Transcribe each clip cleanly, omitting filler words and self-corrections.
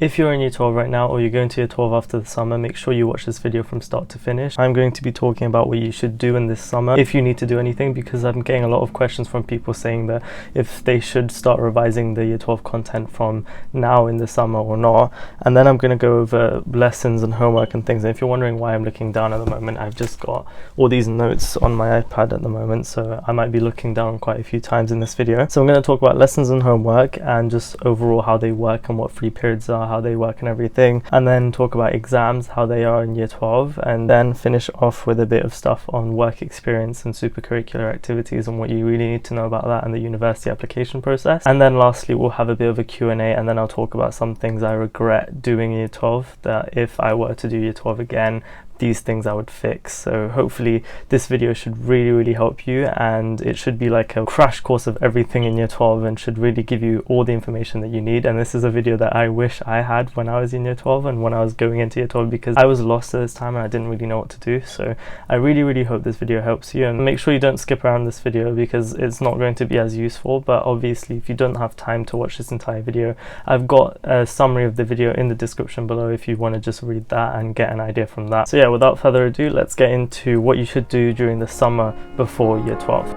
If you're in year 12 right now or you're going to year 12 after the summer, make sure you watch this video from start to finish. I'm going to be talking about what you should do in this summer if you need to do anything, because I'm getting a lot of questions from people saying that if they should start revising the year 12 content from now in the summer or not. And then I'm going to go over lessons and homework and things. And if you're wondering why I'm looking down at the moment, I've just got all these notes on my iPad at the moment, so I might be looking down quite a few times in this video. So I'm going to talk about lessons and homework and just overall how they work and what free periods are, how they work and everything, and then talk about exams, how they are in year 12, and then finish off with a bit of stuff on work experience and supercurricular activities and what you really need to know about that and the university application process. And then lastly, we'll have a bit of a Q&A, and then I'll talk about some things I regret doing in year 12, that if I were to do year 12 again, these things I would fix. So hopefully this video should really help you, and it should be like a crash course of everything in year 12 and should really give you all the information that you need. And this is a video that I wish I had when I was in year 12 and when I was going into year 12, because I was lost at this time and I didn't really know what to do. So I really hope this video helps you, and make sure you don't skip around this video because it's not going to be as useful. But obviously if you don't have time to watch this entire video, I've got a summary of the video in the description below if you want to just read that and get an idea from that. So yeah, without further ado, let's get into what you should do during the summer before year 12.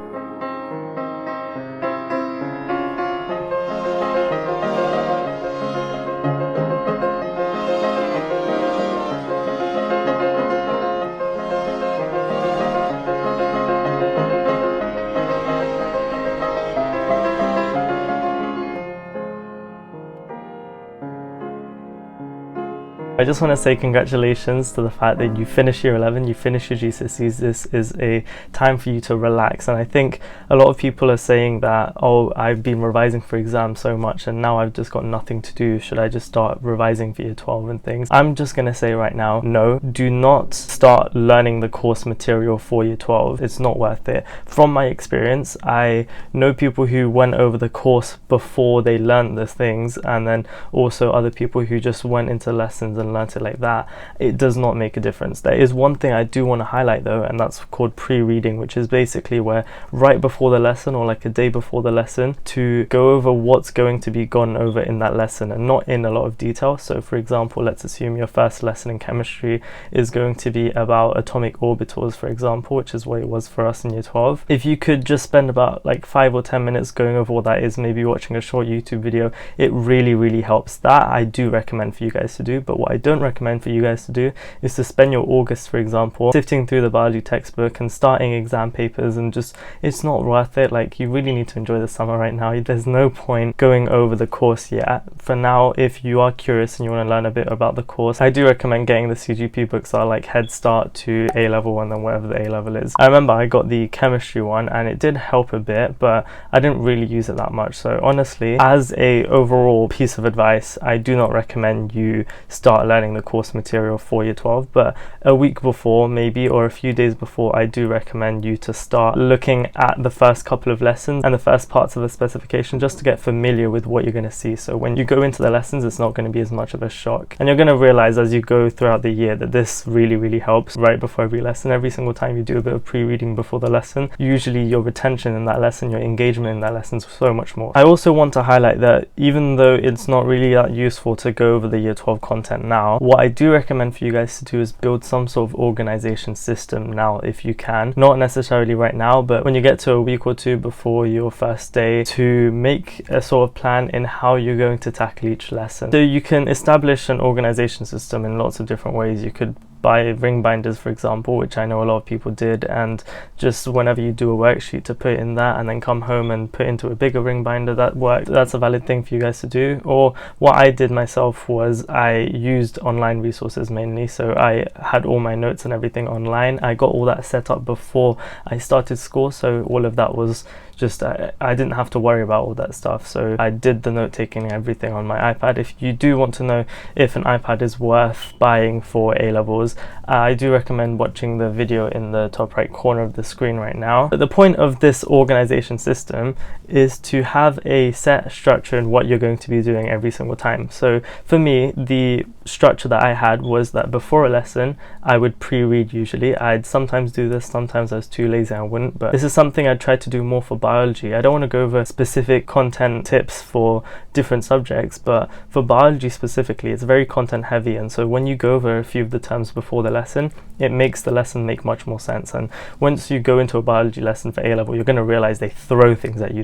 I just want to say congratulations to the fact that you finished year 11, you finished your GCSEs. This is a time for you to relax, and I think a lot of people are saying that, oh, I've been revising for exams so much and now I've just got nothing to do, should I just start revising for year 12 and things? I'm just going to say right now, no, do not start learning the course material for year 12. It's not worth it. From my experience, I know people who went over the course before they learned the things, and then also other people who just went into lessons and learnt it like that. It does not make a difference. There is one thing I do want to highlight though, and that's called pre-reading, which is basically where right before the lesson or like a day before the lesson to go over what's going to be gone over in that lesson and not in a lot of detail. So for example, let's assume your first lesson in chemistry is going to be about atomic orbitals, for example, which is what it was for us in year 12. If you could just spend about like 5 or 10 minutes going over what that is, maybe watching a short YouTube video, it really helps. That I do recommend for you guys to do. But what I don't recommend for you guys to do is to spend your August, for example, sifting through the biology textbook and starting exam papers, and just, it's not worth it. Like, you really need to enjoy the summer right now. There's no point going over the course yet. For now, if you are curious and you want to learn a bit about the course, I do recommend getting the CGP books that are like Head Start to A level and then whatever the A level is. I remember I got the chemistry one and it did help a bit, but I didn't really use it that much. So honestly, as a overall piece of advice, I do not recommend you start learning the course material for year 12, but a week before maybe, or a few days before, I do recommend you to start looking at the first couple of lessons and the first parts of the specification, just to get familiar with what you're going to see. So when you go into the lessons, it's not going to be as much of a shock, and you're going to realize as you go throughout the year that this really helps right before every lesson. Every single time you do a bit of pre-reading before the lesson, usually your retention in that lesson, your engagement in that lesson is so much more. I also want to highlight that even though it's not really that useful to go over the year 12 content now, what I do recommend for you guys to do is build some sort of organization system now if you can. Not necessarily right now, but when you get to a week or two before your first day, to make a sort of plan in how you're going to tackle each lesson. So you can establish an organization system in lots of different ways. You could buy ring binders, for example, which I know a lot of people did, and just whenever you do a worksheet to put in that and then come home and put into a bigger ring binder, that worked. That's a valid thing for you guys to do. Or what I did myself was I used online resources mainly, so I had all my notes and everything online. I got all that set up before I started school, so all of that was just, I didn't have to worry about all that stuff. So I did the note taking and everything on my iPad. If you do want to know if an iPad is worth buying for A levels, I do recommend watching the video in the top right corner of the screen right now. But the point of this organization system is to have a set structure in what you're going to be doing every single time. So for me, the structure that I had was that before a lesson, I would pre-read usually. I'd sometimes do this, sometimes I was too lazy and I wouldn't, but this is something I tried to do more for biology, I don't want to go over specific content tips for different subjects, but for biology specifically, it's very content heavy, and so when you go over a few of the terms before the lesson, it makes the lesson make much more sense. And once you go into a biology lesson for A-level, you're going to realize they throw things at you.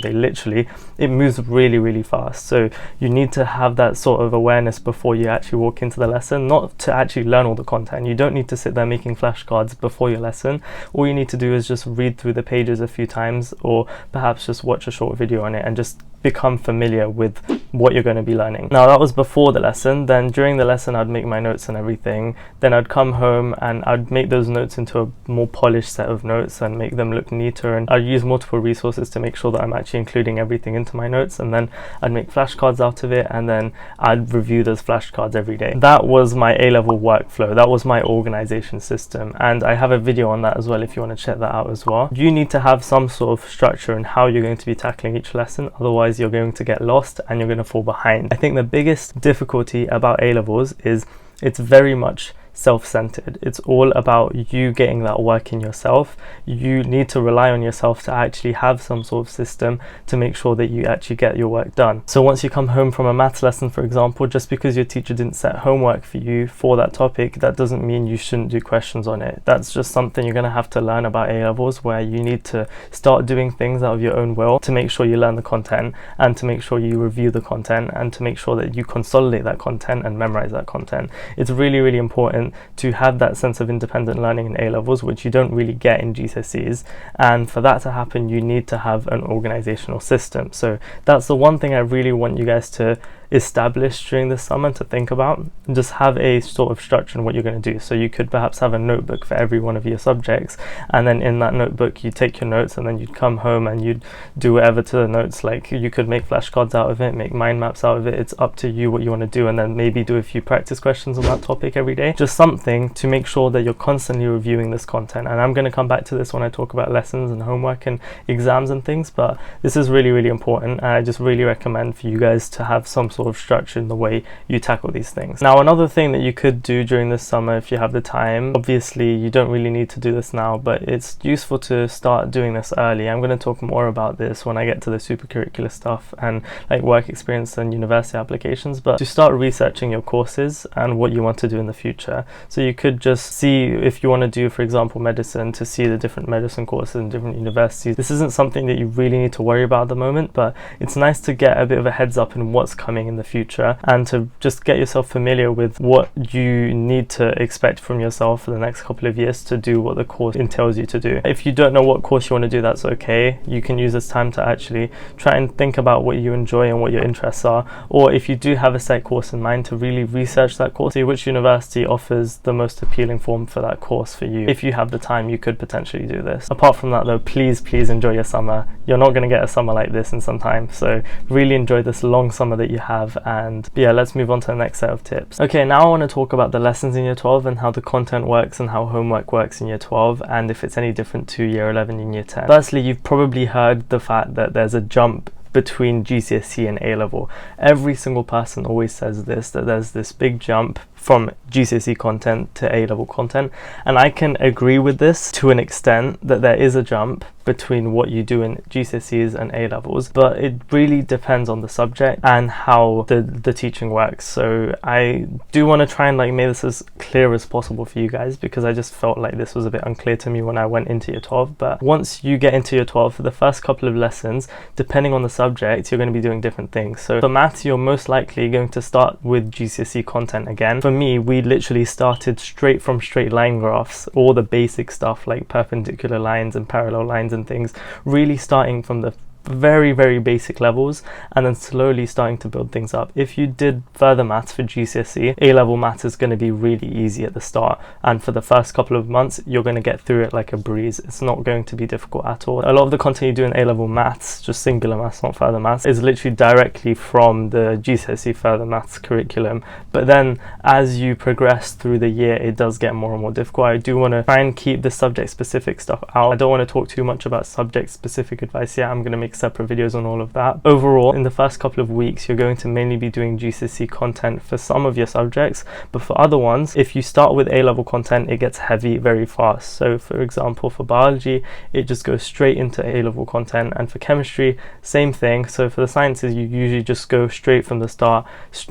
It moves really fast. So you need to have that sort of awareness before you actually walk into the lesson, not to actually learn all the content. You don't need to sit there making flashcards before your lesson. All you need to do is just read through the pages a few times, or perhaps just watch a short video on it and just become familiar with what you're going to be learning. Now, that was before the lesson. Then during the lesson, I'd make my notes and everything. Then I'd come home and I'd make those notes into a more polished set of notes and make them look neater, and I'd use multiple resources to make sure that I'm actually including everything into my notes, and then I'd make flashcards out of it, and then I'd review those flashcards every day. That was my A-level workflow. That was my organization system, and I have a video on that as well if you want to check that out as well. You need to have some sort of structure in how you're going to be tackling each lesson, otherwise you're going to get lost and you're going to fall behind. I think the biggest difficulty about A-levels is it's very much self-centered. It's all about you getting that work in yourself. You need to rely on yourself to actually have some sort of system to make sure that you actually get your work done. So once you come home from a maths lesson, for example, just because your teacher didn't set homework for you for that topic, that doesn't mean you shouldn't do questions on it. That's just something you're going to have to learn about A-levels, where you need to start doing things out of your own will to make sure you learn the content, and to make sure you review the content, and to make sure that you consolidate that content and memorize that content. It's really important to have that sense of independent learning in A-levels, which you don't really get in GCSEs, and for that to happen you need to have an organizational system. So that's the one thing I really want you guys to establish during this summer, to think about. Just have a sort of structure in what you're going to do. So you could perhaps have a notebook for every one of your subjects, and then in that notebook you take your notes, and then you'd come home and you'd do whatever to the notes. Like, you could make flashcards out of it, make mind maps out of it. It's up to you what you want to do, and then maybe do a few practice questions on that topic every day. Just something to make sure that you're constantly reviewing this content. And I'm going to come back to this when I talk about lessons and homework and exams and things, but this is really important, and I just really recommend for you guys to have some sort of structure in the way you tackle these things. Now, another thing that you could do during this summer, if you have the time, obviously you don't really need to do this now, but it's useful to start doing this early. I'm going to talk more about this when I get to the supercurricular stuff and like work experience and university applications, but to start researching your courses and what you want to do in the future. So you could just see, if you want to do, for example, medicine, to see the different medicine courses in different universities. This isn't something that you really need to worry about at the moment, but it's nice to get a bit of a heads up in what's coming in the future, and to just get yourself familiar with what you need to expect from yourself for the next couple of years to do what the course entails you to do. If you don't know what course you want to do, that's okay. You can use this time to actually try and think about what you enjoy and what your interests are, or if you do have a set course in mind, to really research that course, see which university offers the most appealing form for that course for you. If you have the time, you could potentially do this. Apart from that though, please enjoy your summer. You're not going to get a summer like this in some time, so really enjoy this long summer that you have. And yeah, let's move on to the next set of tips. Okay, now I want to talk about the lessons in year 12 and how the content works and how homework works in year 12, and if it's any different to year 11 and year 10. Firstly, you've probably heard the fact that there's a jump between GCSE and A-level. Every single person always says this, that there's this big jump from GCSE content to A-level content, and I can agree with this to an extent, that there is a jump between what you do in GCSEs and A-levels, but it really depends on the subject and how the teaching works. So I do want to try and like make this as clear as possible for you guys, because I just felt like this was a bit unclear to me when I went into year 12. But once you get into year 12, for the first couple of lessons, depending on the subject, you're going to be doing different things. So for maths, you're most likely going to start with GCSE content again. For me, we literally started straight from straight line graphs, all the basic stuff like perpendicular lines and parallel lines and things, really starting from the very basic levels, and then slowly starting to build things up. If you did further maths for GCSE, A-level maths is going to be really easy at the start, and for the first couple of months you're going to get through it like a breeze. It's not going to be difficult at all. A lot of the content you do in A-level maths, just singular maths, not further maths, is literally directly from the GCSE further maths curriculum, but then as you progress through the year it does get more and more difficult. I do want to try and keep the subject specific stuff out. I don't want to talk too much about subject specific advice here. I'm going to make separate videos on all of that. Overall, in the first couple of weeks, you're going to mainly be doing GCSE content for some of your subjects, but for other ones, if you start with A-level content, it gets heavy very fast. So for example, for biology, it just goes straight into A-level content, and for chemistry, same thing. So for the sciences, you usually just go straight from the start,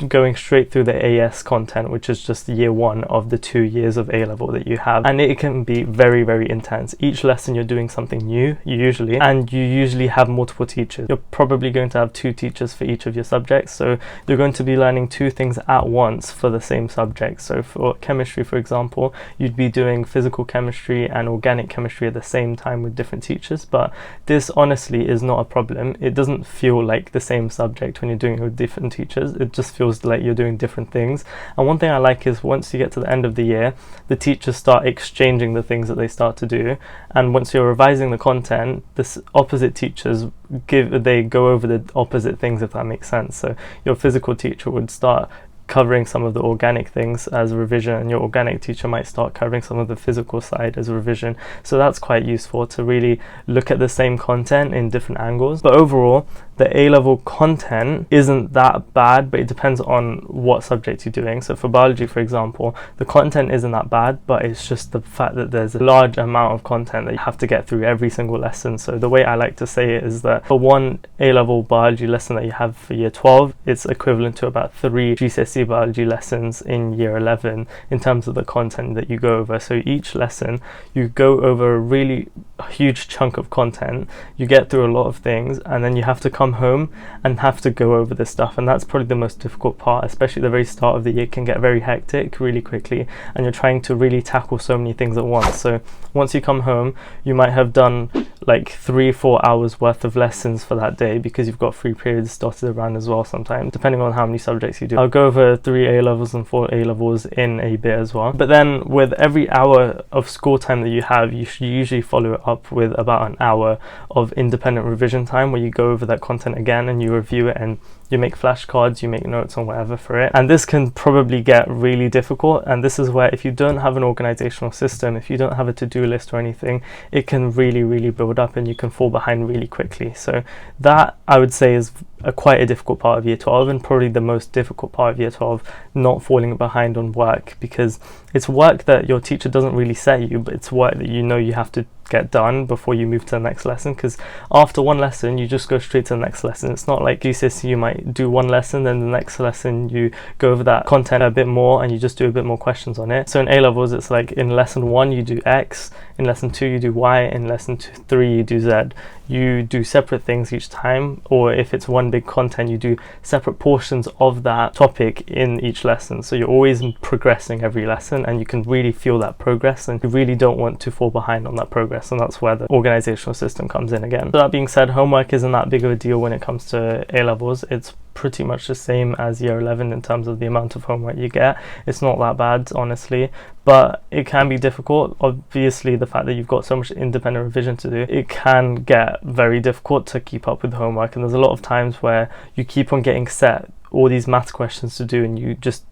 going straight through the AS content, which is just year 1 of the 2 years of A-level that you have, and it can be very, very intense. Each lesson you're doing something new usually, and you usually have multiple teachers. You're probably going to have 2 teachers for each of your subjects, so you're going to be learning 2 things at once for the same subject. So for chemistry, for example, you'd be doing physical chemistry and organic chemistry at the same time with different teachers, but this honestly is not a problem. It doesn't feel like the same subject when you're doing it with different teachers. It just feels like you're doing different things. And one thing I like is once you get to the end of the year, the teachers start exchanging the things that they start to do, and once you're revising the content, the opposite teachers go over the opposite things, if that makes sense. So your physical teacher would start covering some of the organic things as revision, and your organic teacher might start covering some of the physical side as revision. So that's quite useful to really look at the same content in different angles. But overall, the A-level content isn't that bad, but it depends on what subject you're doing. So for biology, for example, the content isn't that bad, but it's just the fact that there's a large amount of content that you have to get through every single lesson. So the way I like to say it is that for one A-level biology lesson that you have for year 12, it's equivalent to about 3 GCSE biology lessons in year 11 in terms of the content that you go over. So each lesson, you go over a really huge chunk of content, you get through a lot of things, and then you have to come home and have to go over this stuff, and that's probably the most difficult part, especially at the very start of the year. It can get very hectic really quickly, and you're trying to really tackle so many things at once. So once you come home, you might have done like 3-4 hours worth of lessons for that day, because you've got 3 periods dotted around as well sometimes, depending on how many subjects you do. I'll go over 3 A-levels and 4 A-levels in a bit as well. But then with every hour of school time that you have, you should usually follow it up with about an hour of independent revision time, where you go over that content again and you review it, and you make flashcards, you make notes on whatever for it. And this can probably get really difficult, and this is where if you don't have an organizational system, if you don't have a to-do list or anything, it can really build up and you can fall behind really quickly. So that, I would say, is quite a difficult part of year 12, and probably the most difficult part of year 12, not falling behind on work, because it's work that your teacher doesn't really set you, but it's work that you know you have to get done before you move to the next lesson, because after one lesson you just go straight to the next lesson. It's not like GCSE, you might do one lesson, then the next lesson you go over that content a bit more and you just do a bit more questions on it. So in A-levels, it's like in lesson 1 you do X, in lesson 2 you do Y, in lesson 3 you do Z. You do separate things each time, or if it's one big content, you do separate portions of that topic in each lesson. So you're always progressing every lesson, and you can really feel that progress, and you really don't want to fall behind on that progress, and that's where the organizational system comes in again. So that being said, homework isn't that big of a deal when it comes to A-levels. It's pretty much the same as year 11 in terms of the amount of homework you get. It's not that bad, honestly, but it can be difficult. Obviously, the fact that you've got so much independent revision to do, it can get very difficult to keep up with homework, and there's a lot of times where you keep on getting set all these maths questions to do, and you just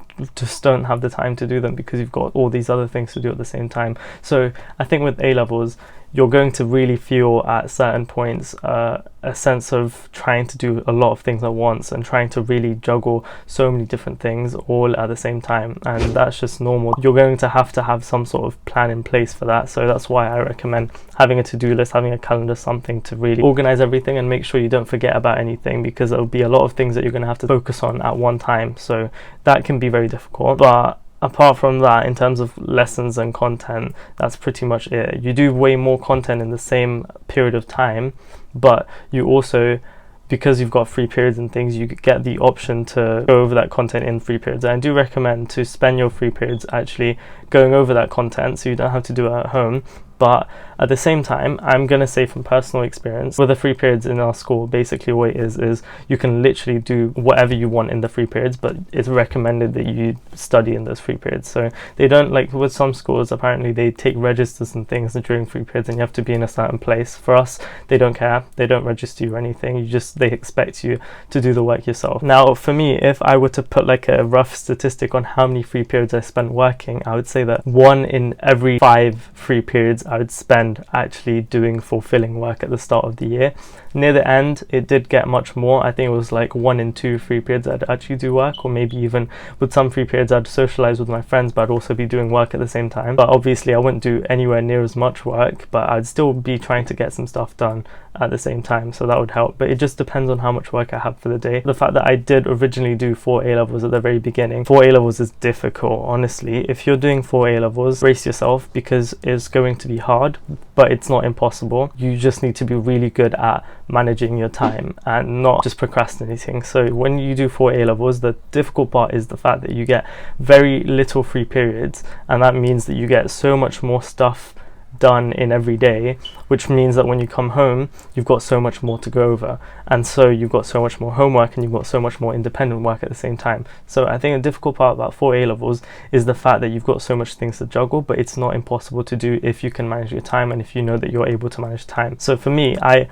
don't have the time to do them because you've got all these other things to do at the same time. So I think with A-levels, you're going to really feel at certain points a sense of trying to do a lot of things at once and trying to really juggle so many different things all at the same time, and that's just normal. You're going to have some sort of plan in place for that. So that's why I recommend having a to-do list, having a calendar, something to really organize everything and make sure you don't forget about anything, because there'll be a lot of things that you're going to have to focus on at one time. So that can be very difficult. But apart from that, in terms of lessons and content, that's pretty much it. You do way more content in the same period of time, but you also, because you've got 3 periods and things, you get the option to go over that content in 3 periods. And I do recommend to spend your 3 periods actually going over that content, so you don't have to do it at home. But at the same time, I'm going to say from personal experience, with the 3 periods in our school, basically what it is you can literally do whatever you want in the 3 periods, but it's recommended that you study in those 3 periods. So they don't, like with some schools, apparently they take registers and things during 3 periods and you have to be in a certain place. For us, they don't care. They don't register you or anything. They expect you to do the work yourself. Now, for me, if I were to put like a rough statistic on how many 3 periods I spent working, I would say that 1 in every 5 3 periods I would spend actually doing fulfilling work at the start of the year. Near the end, it did get much more. I think it was like 1 in 2 free periods I'd actually do work, or maybe even with some free periods I'd socialize with my friends, but I'd also be doing work at the same time. But obviously I wouldn't do anywhere near as much work, but I'd still be trying to get some stuff done at the same time, so that would help. But it just depends on how much work I have for the day. The fact that I did originally do 4 A-levels at the very beginning, 4 A-levels is difficult, honestly. If you're doing 4 A-levels, brace yourself, because it's going to be hard, but it's not impossible. You just need to be really good at managing your time and not just procrastinating. So when you do 4 A-levels, the difficult part is the fact that you get very little free periods, and that means that you get so much more stuff done in every day, which means that when you come home you've got so much more to go over, and so you've got so much more homework and you've got so much more independent work at the same time. So I think the difficult part about 4 A-levels is the fact that you've got so much things to juggle, but it's not impossible to do if you can manage your time and if you know that you're able to manage time. So for me, I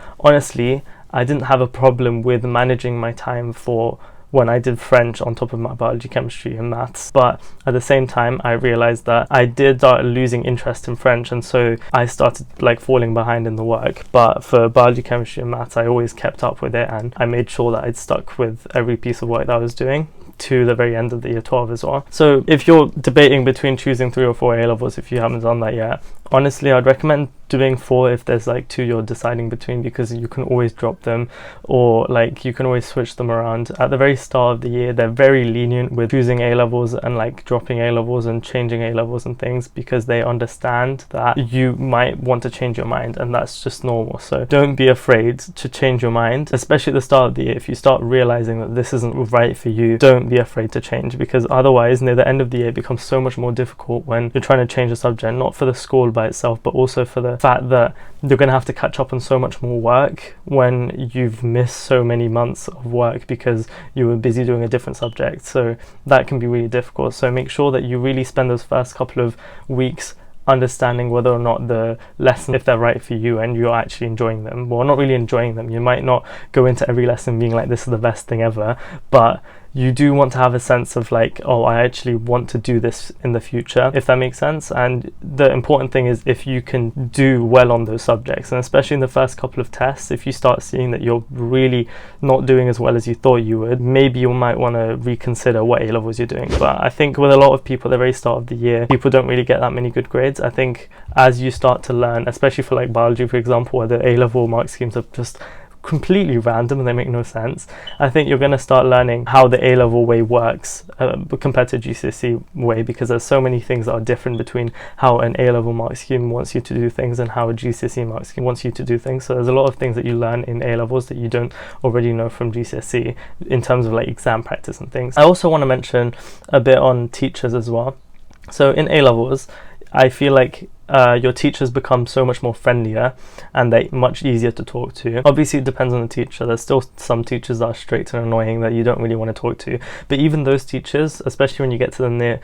didn't have a problem with managing my time for when I did French on top of my biology, chemistry and maths, but at the same time I realized that I did start losing interest in French, and so I started like falling behind in the work. But for biology, chemistry and maths, I always kept up with it, and I made sure that I'd stuck with every piece of work that I was doing to the very end of the year 12 as well. So if you're debating between choosing 3 or 4 A-levels, if you haven't done that yet, honestly I'd recommend doing 4 if there's like 2 you're deciding between, because you can always drop them, or like you can always switch them around. At the very start of the year they're very lenient with choosing A-levels and like dropping A-levels and changing A-levels and things, because they understand that you might want to change your mind, and that's just normal. So don't be afraid to change your mind, especially at the start of the year. If you start realizing that this isn't right for you, don't be afraid to change, because otherwise near the end of the year it becomes so much more difficult when you're trying to change a subject, not for the school by itself, but also for the fact that you're going to have to catch up on so much more work when you've missed so many months of work because you were busy doing a different subject. So that can be really difficult. So make sure that you really spend those first couple of weeks understanding whether or not the lessons, if they're right for you and you're actually enjoying them. Well, not really enjoying them. You might not go into every lesson being like, this is the best thing ever, but you do want to have a sense of like, oh, I actually want to do this in the future, if that makes sense. And the important thing is if you can do well on those subjects, and especially in the first couple of tests, if you start seeing that you're really not doing as well as you thought you would, maybe you might want to reconsider what A-levels you're doing. But I think with a lot of people at the very start of the year, people don't really get that many good grades. I think as you start to learn, especially for like biology, for example, where the A-level mark schemes are just completely random and they make no sense, I think you're going to start learning how the A-level way works compared to GCSE way, because there's so many things that are different between how an A-level mark scheme wants you to do things and how a GCSE mark scheme wants you to do things. So there's a lot of things that you learn in A-levels that you don't already know from GCSE in terms of like exam practice and things. I also want to mention a bit on teachers as well. So in A-levels, I feel like your teachers become so much more friendlier and they're much easier to talk to. Obviously it depends on the teacher. There's still some teachers that are strict and annoying that you don't really want to talk to, but even those teachers, especially when you get to the near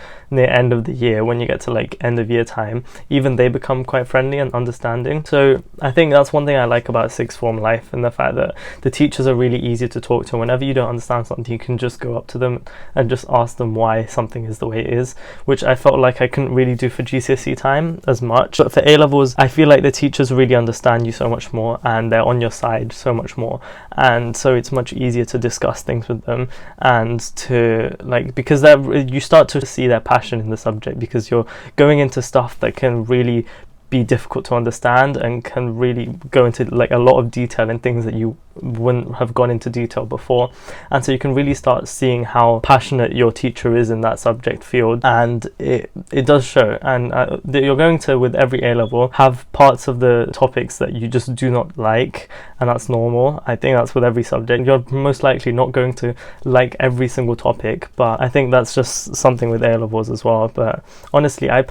end of the year, when you get to like end of year time, even they become quite friendly and understanding. So I think that's one thing I like about sixth form life, and the fact that the teachers are really easy to talk to. Whenever you don't understand something, you can just go up to them and just ask them why something is the way it is, which I felt like I couldn't really do for GCSE time as much. But for A-levels, I feel like the teachers really understand you so much more and they're on your side so much more, and so it's much easier to discuss things with them, and to like, because you start to see their passion in the subject, because you're going into stuff that can really be difficult to understand and can really go into like a lot of detail and things that you wouldn't have gone into detail before. And so you can really start seeing how passionate your teacher is in that subject field, and it does show. And you're going to, with every A-level, have parts of the topics that you just do not like, and that's normal. I think that's with every subject. You're most likely not going to like every single topic, but I think that's just something with A-levels as well. But honestly, I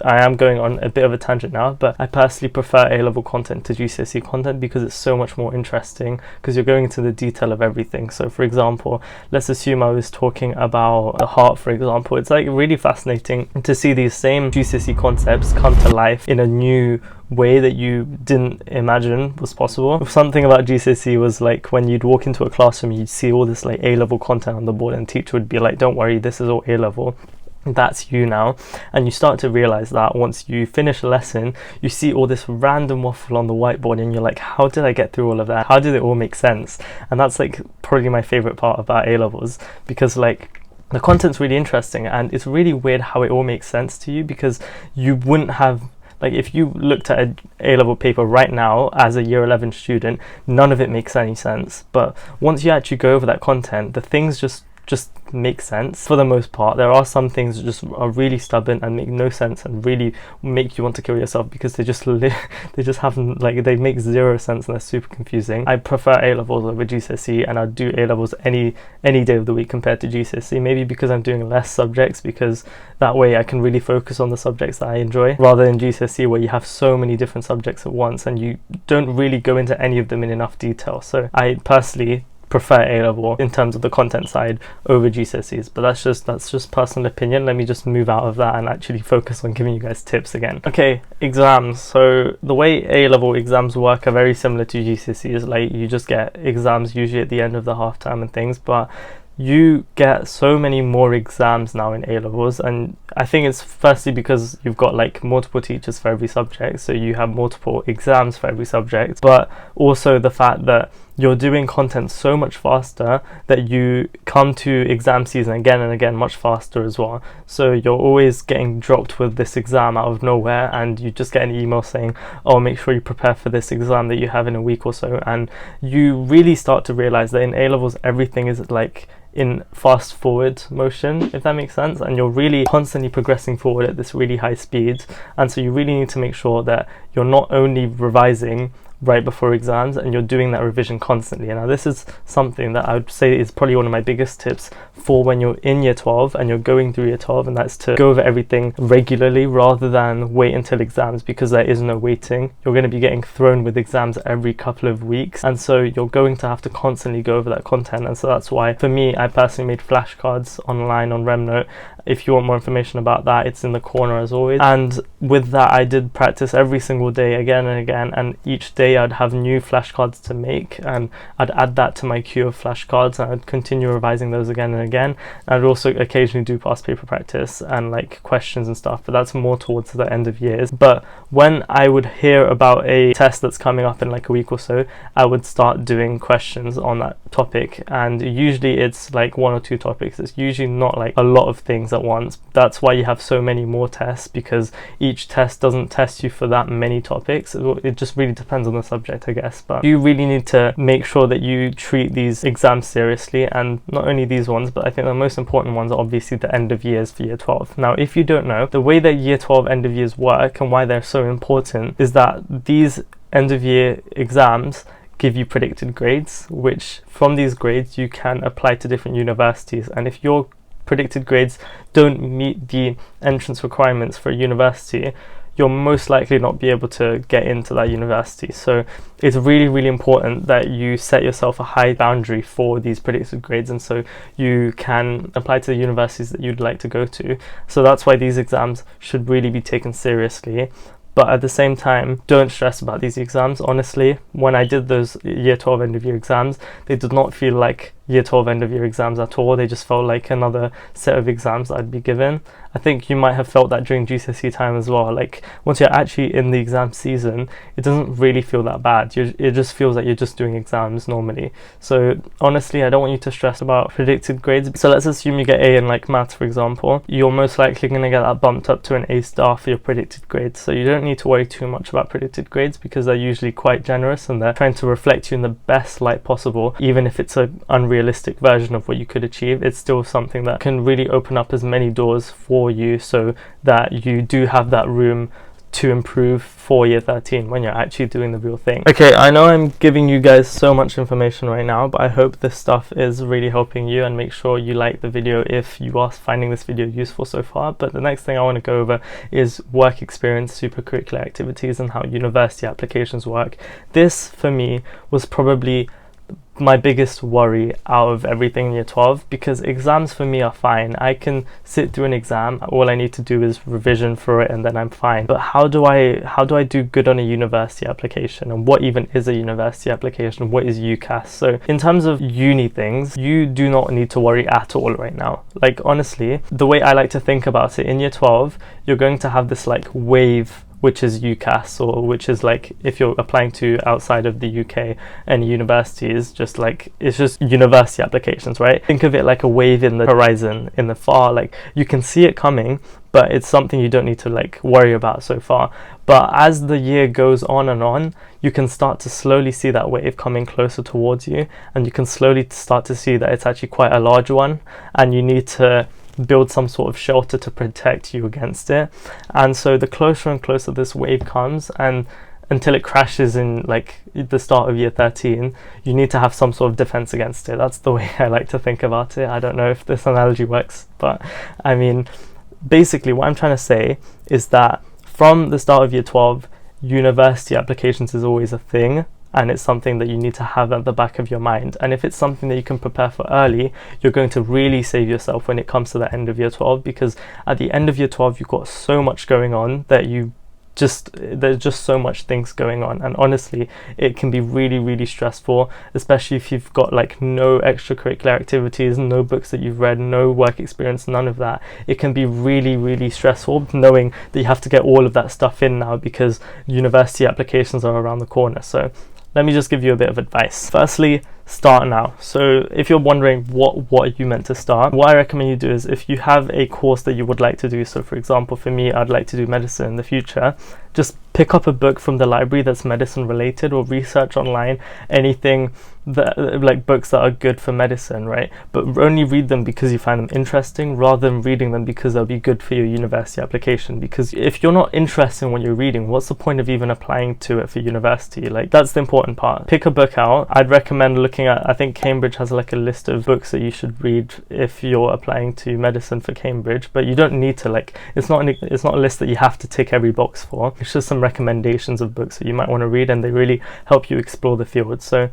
am going on a bit of a tangent now, but I personally prefer A-level content to GCSE content because it's so much more interesting, because you're going into the detail of everything. So for example, let's assume I was talking about the heart, for example. It's like really fascinating to see these same GCSE concepts come to life in a new way that you didn't imagine was possible. Something about GCSE was like when you'd walk into a classroom, you'd see all this like A-level content on the board, and the teacher would be like, don't worry, this is all A-level. that's you now. And you start to realize that once you finish a lesson, you see all this random waffle on the whiteboard and you're like, how did I get through all of that? How did it all make sense? And that's like probably my favorite part about A-levels, because like the content's really interesting and it's really weird how it all makes sense to you, because you wouldn't have, like, if you looked at an A-level paper right now as a year 11 student, none of it makes any sense. But once you actually go over that content, the things just make sense for the most part. There are some things that just are really stubborn and make no sense and really make you want to kill yourself, because they just haven't, like, they make zero sense and they're super confusing. I prefer A-levels over GCSE, and I'd do A-levels any day of the week compared to GCSE, maybe because I'm doing less subjects, because that way I can really focus on the subjects that I enjoy, rather than GCSE where you have so many different subjects at once and you don't really go into any of them in enough detail. So I personally prefer A-level in terms of the content side over GCSEs, but that's just personal opinion. Let me just move out of that and actually focus on giving you guys tips again. Okay, exams. So the way A-level exams work are very similar to GCSEs. Like, you just get exams usually at the end of the half term and things, but you get so many more exams now in A-levels, and I think it's firstly because you've got like multiple teachers for every subject, so you have multiple exams for every subject, but also the fact that you're doing content so much faster that you come to exam season again and again much faster as well. So you're always getting dropped with this exam out of nowhere, and you just get an email saying, oh, make sure you prepare for this exam that you have in a week or so. And you really start to realize that in A-levels everything is like in fast forward motion, if that makes sense, and you're really constantly progressing forward at this really high speed. And so you really need to make sure that you're not only revising right before exams, and you're doing that revision constantly. And now this is something that I would say is probably one of my biggest tips for when you're in year 12 and you're going through year 12, and that's to go over everything regularly rather than wait until exams, because there is no waiting. You're going to be getting thrown with exams every couple of weeks, and so you're going to have to constantly go over that content. And so that's why for me, I personally made flashcards online on Remnote. If you want more information about that, it's in the corner as always. And with that, I did practice every single day again and again, and each day I'd have new flashcards to make, and I'd add that to my queue of flashcards, and I'd continue revising those again and again. I'd also occasionally do past paper practice and like questions and stuff, but that's more towards the end of years. But when I would hear about a test that's coming up in like a week or so, I would start doing questions on that topic, and usually it's like one or two topics. It's usually not like a lot of things at once. That's why you have so many more tests, because each test doesn't test you for that many topics. It just really depends on the subject, I guess. But you really need to make sure that you treat these exams seriously, and not only these ones, but I think the most important ones are obviously the end of years for year 12. Now, if you don't know, the way that year 12 end of years work and why they're so important is that these end of year exams give you predicted grades, which from these grades you can apply to different universities. And if your predicted grades don't meet the entrance requirements for a university, you'll most likely not be able to get into that university. So it's really, really important that you set yourself a high boundary for these predicted grades, and so you can apply to the universities that you'd like to go to. So that's why these exams should really be taken seriously. But at the same time, don't stress about these exams. Honestly, when I did those year 12 end of year exams, they did not feel like year 12 end of year exams at all. They just felt like another set of exams that I'd be given. I think you might have felt that during GCSE time as well. Like, once you're actually in the exam season, it doesn't really feel that bad. It just feels like you're just doing exams normally. So honestly, I don't want you to stress about predicted grades. So let's assume you get A in like maths, for example. You're most likely going to get that bumped up to an A star for your predicted grades. So you don't need to worry too much about predicted grades, because they're usually quite generous and they're trying to reflect you in the best light possible. Even if it's an unrealistic version of what you could achieve, it's still something that can really open up as many doors for you, so that you do have that room to improve for year 13 when you're actually doing the real thing. Okay, I know I'm giving you guys so much information right now, but I hope this stuff is really helping you, and make sure you like the video if you are finding this video useful so far. But the next thing I want to go over is work experience, supercurricular activities, and how university applications work. This for me was probably my biggest worry out of everything in year 12, because exams for me are fine. I can sit through an exam, all I need to do is revision for it and then I'm fine. But how do I do good on a university application, and what even is a university application? What is UCAS? So in terms of uni things, you do not need to worry at all right now. Like honestly, the way I like to think about it, in year 12 you're going to have this like wave, which is UCAS, or which is like if you're applying to outside of the UK and universities, just like it's just university applications, right? Think of it like a wave in the horizon, in the far, like you can see it coming, but it's something you don't need to like worry about so far. But as the year goes on and on, you can start to slowly see that wave coming closer towards you, and you can slowly start to see that it's actually quite a large one, and you need to build some sort of shelter to protect you against it. And so the closer and closer this wave comes, and until it crashes in like the start of year 13, you need to have some sort of defense against it. That's the way I like to think about it. I don't know if this analogy works, but I mean, basically what I'm trying to say is that from the start of year 12, university applications is always a thing, and it's something that you need to have at the back of your mind. And if it's something that you can prepare for early, you're going to really save yourself when it comes to the end of year 12, because at the end of year 12 you've got so much going on that there's just so much things going on, and honestly it can be really, really stressful, especially if you've got like no extracurricular activities, no books that you've read, no work experience, none of that. It can be really, really stressful knowing that you have to get all of that stuff in now because university applications are around the corner. So let me just give you a bit of advice. Firstly, start now. So if you're wondering what are you meant to start, what I recommend you do is, if you have a course that you would like to do, so for example for me, I'd like to do medicine in the future, just pick up a book from the library that's medicine related, or research online anything that like books that are good for medicine, right? But only read them because you find them interesting, rather than reading them because they'll be good for your university application. Because if you're not interested in what you're reading, what's the point of even applying to it for university? Like, that's the important part. Pick a book out. I'd recommend looking at, I think Cambridge has like a list of books that you should read if you're applying to medicine for Cambridge, but you don't need to, like, it's not a list that you have to tick every box for. It's just some recommendations of books that you might want to read, and they really help you explore the field. So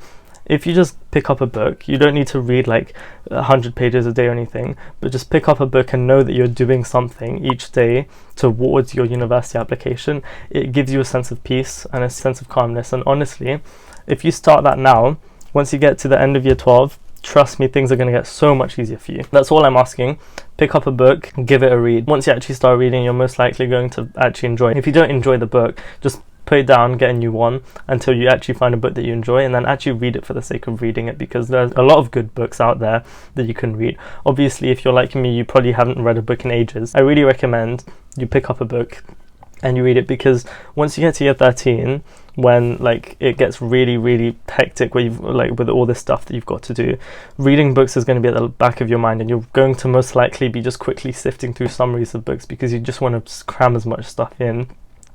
if you just pick up a book, you don't need to read like 100 pages a day or anything, but just pick up a book and know that you're doing something each day towards your university application. It gives you a sense of peace and a sense of calmness. And honestly, if you start that now, once you get to the end of year 12, trust me, things are going to get so much easier for you. That's all I'm asking. Pick up a book, give it a read. Once you actually start reading, you're most likely going to actually enjoy it. If you don't enjoy the book, just put it down, get a new one until you actually find a book that you enjoy, and then actually read it for the sake of reading it, because there's a lot of good books out there that you can read. Obviously, if you're like me, you probably haven't read a book in ages. I really recommend you pick up a book and you read it, because once you get to year 13, when like it gets really, really hectic, where you've like with all this stuff that you've got to do, reading books is going to be at the back of your mind, and you're going to most likely be just quickly sifting through summaries of books because you just want to cram as much stuff in.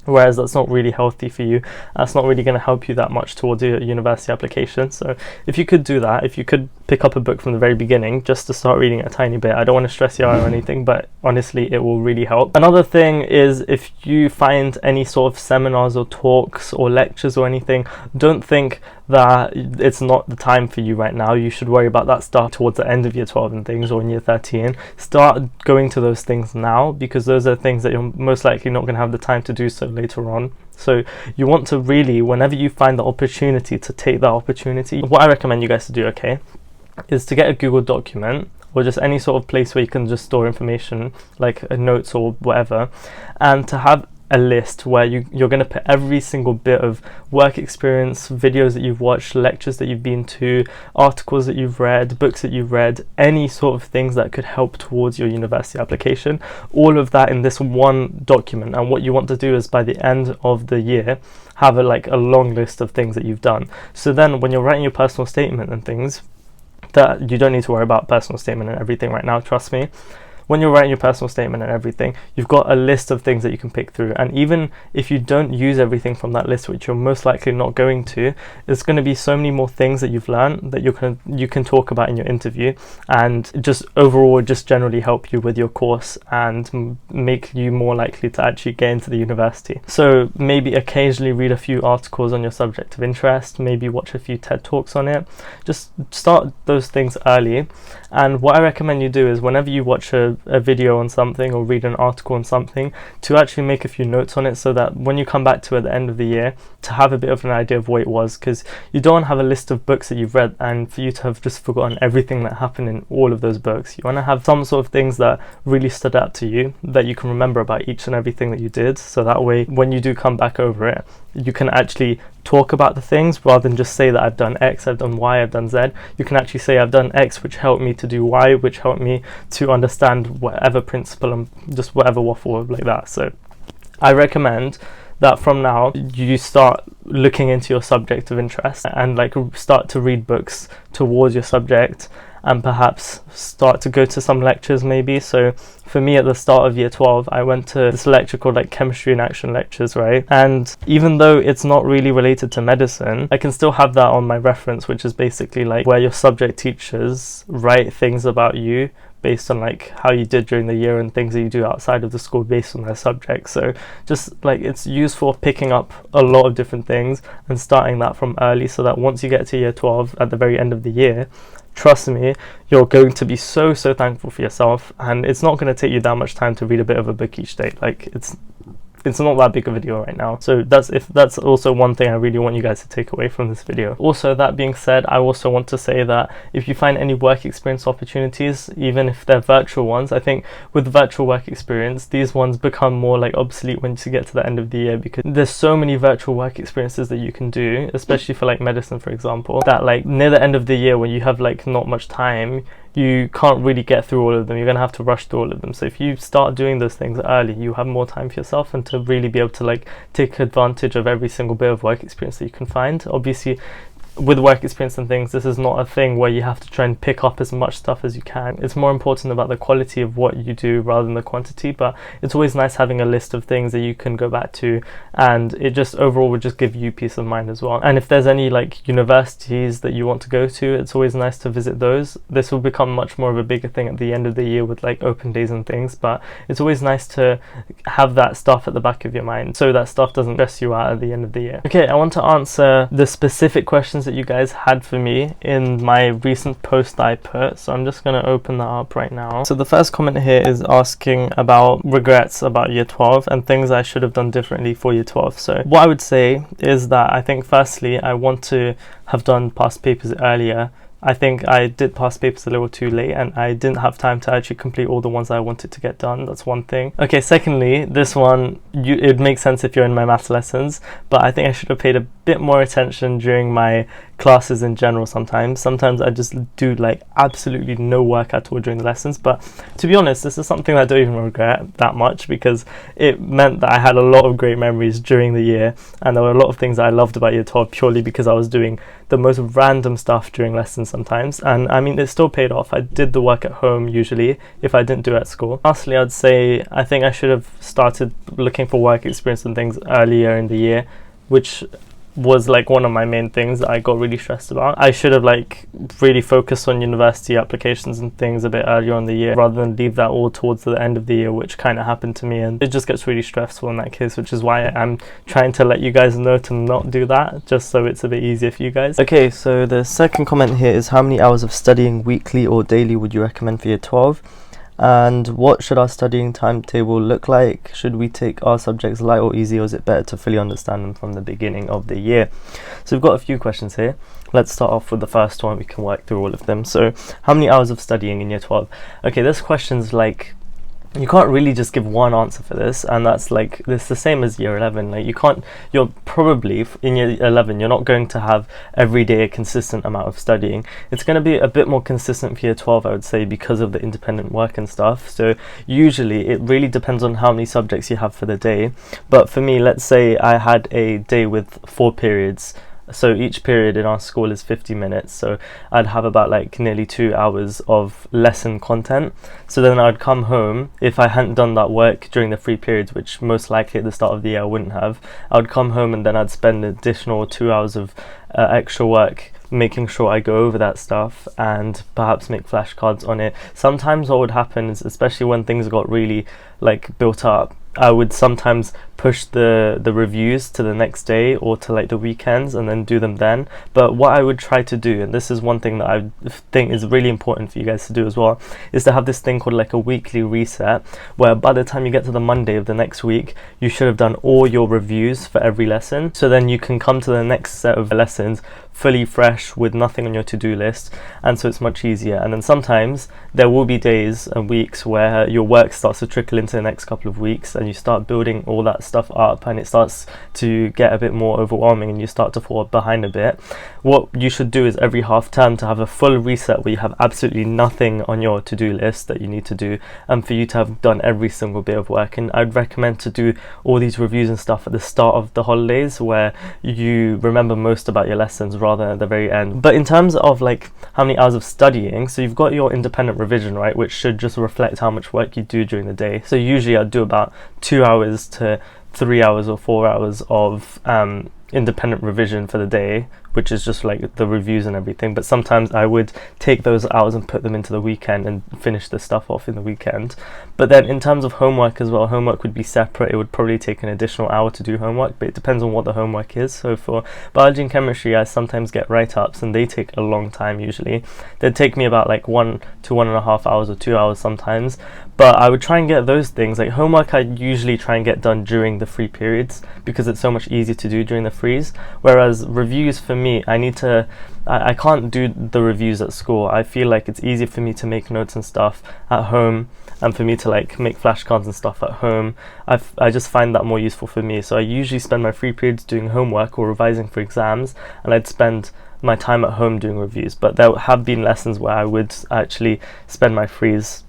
Whereas that's not really healthy for you. That's not really going to help you that much towards your university application. So if you could do that, if you could pick up a book from the very beginning just to start reading a tiny bit, I don't want to stress you out or anything, but honestly it will really help. Another thing is, if you find any sort of seminars or talks or lectures or anything, don't think that it's not the time for you right now. You should worry about that stuff towards the end of year 12 and things, or in year 13. Start going to those things now, because those are things that you're most likely not going to have the time to do so later on. So you want to really, whenever you find the opportunity, to take that opportunity. What I recommend you guys to do, okay, is to get a Google document, or just any sort of place where you can just store information, like notes or whatever, and to have a list where you're going to put every single bit of work experience, videos that you've watched, lectures that you've been to, articles that you've read, books that you've read, any sort of things that could help towards your university application, all of that in this one document. And what you want to do is, by the end of the year, have a long list of things that you've done. So then when you're writing your personal statement and things, that you don't need to worry about personal statement and everything right now, trust me. when you're writing your personal statement and everything, you've got a list of things that you can pick through. And even if you don't use everything from that list, which you're most likely not going to, there's going to be so many more things that you've learned that you can talk about in your interview, and just overall just generally help you with your course and make you more likely to actually get into the university. So maybe occasionally read a few articles on your subject of interest, maybe watch a few TED Talks on it. Just start those things early. And what I recommend you do is whenever you watch a video on something or read an article on something, to actually make a few notes on it, so that when you come back to it at the end of the year, to have a bit of an idea of what it was, because you don't want to have a list of books that you've read and for you to have just forgotten everything that happened in all of those books. You want to have some sort of things that really stood out to you that you can remember about each and everything that you did, so that way when you do come back over it, you can actually talk about the things rather than just say that I've done X, I've done Y, I've done Z. You can actually say I've done X, which helped me to do Y, which helped me to understand whatever principle, and just whatever waffle like that. So I recommend that from now you start looking into your subject of interest and like start to read books towards your subject, and perhaps start to go to some lectures maybe. So for me, at the start of year 12, I went to this lecture called like Chemistry in Action lectures, right? And even though it's not really related to medicine, I can still have that on my reference, which is basically like where your subject teachers write things about you based on like how you did during the year and things that you do outside of the school based on their subject. So just like it's useful picking up a lot of different things and starting that from early, so that once you get to year 12 at the very end of the year, trust me, you're going to be so thankful for yourself, and it's not going to take you that much time to read a bit of a book each day. Like it's not that big of a deal right now. So that's also one thing I really want you guys to take away from this video. Also, that being said, I also want to say that if you find any work experience opportunities, even if they're virtual ones, I think with virtual work experience, these ones become more like obsolete once you get to the end of the year, because there's so many virtual work experiences that you can do, especially for like medicine, for example, that like near the end of the year when you have like not much time, you can't really get through all of them. You're going to have to rush through all of them. So if you start doing those things early, you have more time for yourself and to really be able to like take advantage of every single bit of work experience that you can find. Obviously, with work experience and things, this is not a thing where you have to try and pick up as much stuff as you can. It's more important about the quality of what you do rather than the quantity, but it's always nice having a list of things that you can go back to, and it just overall would just give you peace of mind as well. And if there's any like universities that you want to go to, it's always nice to visit those. This will become much more of a bigger thing at the end of the year with like open days and things, but it's always nice to have that stuff at the back of your mind so that stuff doesn't stress you out at the end of the year. Okay, I want to answer the specific questions that you guys had for me in my recent post that I put, so I'm just going to open that up right now. So the first comment here is asking about regrets about year 12 and things I should have done differently for year 12. So what I would say is that I think firstly I want to have done past papers earlier. I think I did past papers a little too late and I didn't have time to actually complete all the ones I wanted to get done. That's one thing. Okay, secondly, this one, it makes sense if you're in my maths lessons, but I think I should have paid a bit more attention during my classes in general sometimes. Sometimes I just do like absolutely no work at all during the lessons, but to be honest, this is something I don't even regret that much because it meant that I had a lot of great memories during the year, and there were a lot of things that I loved about year 12 purely because I was doing the most random stuff during lessons sometimes, and I mean it still paid off. I did the work at home usually if I didn't do it at school. Lastly, I'd say I think I should have started looking for work experience and things earlier in the year, which was like one of my main things that I got really stressed about. I should have like really focused on university applications and things a bit earlier on the year rather than leave that all towards the end of the year, which kind of happened to me, and it just gets really stressful in that case, which is why I'm trying to let you guys know to not do that, just so it's a bit easier for you guys. Okay, so the second comment here is how many hours of studying weekly or daily would you recommend for year 12? And what should our studying timetable look like? Should we take our subjects light or easy, or is it better to fully understand them from the beginning of the year? So we've got a few questions here. Let's start off with the first one. We can work through all of them. So how many hours of studying in year 12? Okay, this question's like, you can't really just give one answer for this, and that's like, it's the same as year 11. Like you're probably in year 11 you're not going to have every day a consistent amount of studying. It's going to be a bit more consistent for year 12, I would say, because of the independent work and stuff. So usually it really depends on how many subjects you have for the day, but for me, let's say I had a day with 4 periods. So each period in our school is 50 minutes, so I'd have about like nearly 2 hours of lesson content. So then I'd come home, if I hadn't done that work during the free periods, which most likely at the start of the year I wouldn't have, I would come home and then I'd spend an additional 2 hours of extra work making sure I go over that stuff and perhaps make flashcards on it. Sometimes what would happen is, especially when things got really like built up, I would sometimes push the reviews to the next day or to like the weekends and then do them then. But what I would try to do, and this is one thing that I think is really important for you guys to do as well, is to have this thing called like a weekly reset, where by the time you get to the Monday of the next week, you should have done all your reviews for every lesson. So then you can come to the next set of lessons fully fresh with nothing on your to-do list, and so it's much easier. And then sometimes there will be days and weeks where your work starts to trickle into the next couple of weeks and you start building all that stuff up and it starts to get a bit more overwhelming and you start to fall behind a bit. What you should do is every half term to have a full reset where you have absolutely nothing on your to-do list that you need to do, and for you to have done every single bit of work. And I'd recommend to do all these reviews and stuff at the start of the holidays, where you remember most about your lessons rather than at the very end. But in terms of like how many hours of studying, so you've got your independent revision, right, which should just reflect how much work you do during the day. So usually I'd do about 2 hours to 3 hours or 4 hours of independent revision for the day, which is just like the reviews and everything. But sometimes I would take those hours and put them into the weekend and finish the stuff off in the weekend. But then in terms of homework as well, homework would be separate. It would probably take an additional hour to do homework, but it depends on what the homework is. So for biology and chemistry, I sometimes get write-ups and they take a long time usually. They'd take me about like 1 to 1.5 hours or 2 hours sometimes. But I would try and get those things, like homework I usually try and get done during the free periods because it's so much easier to do during the frees. Whereas reviews for me, I can't do the reviews at school. I feel like it's easier for me to make notes and stuff at home, and for me to like make flashcards and stuff at home. I just find that more useful for me. So I usually spend my free periods doing homework or revising for exams, and I'd spend my time at home doing reviews. But there have been lessons where I would actually spend my frees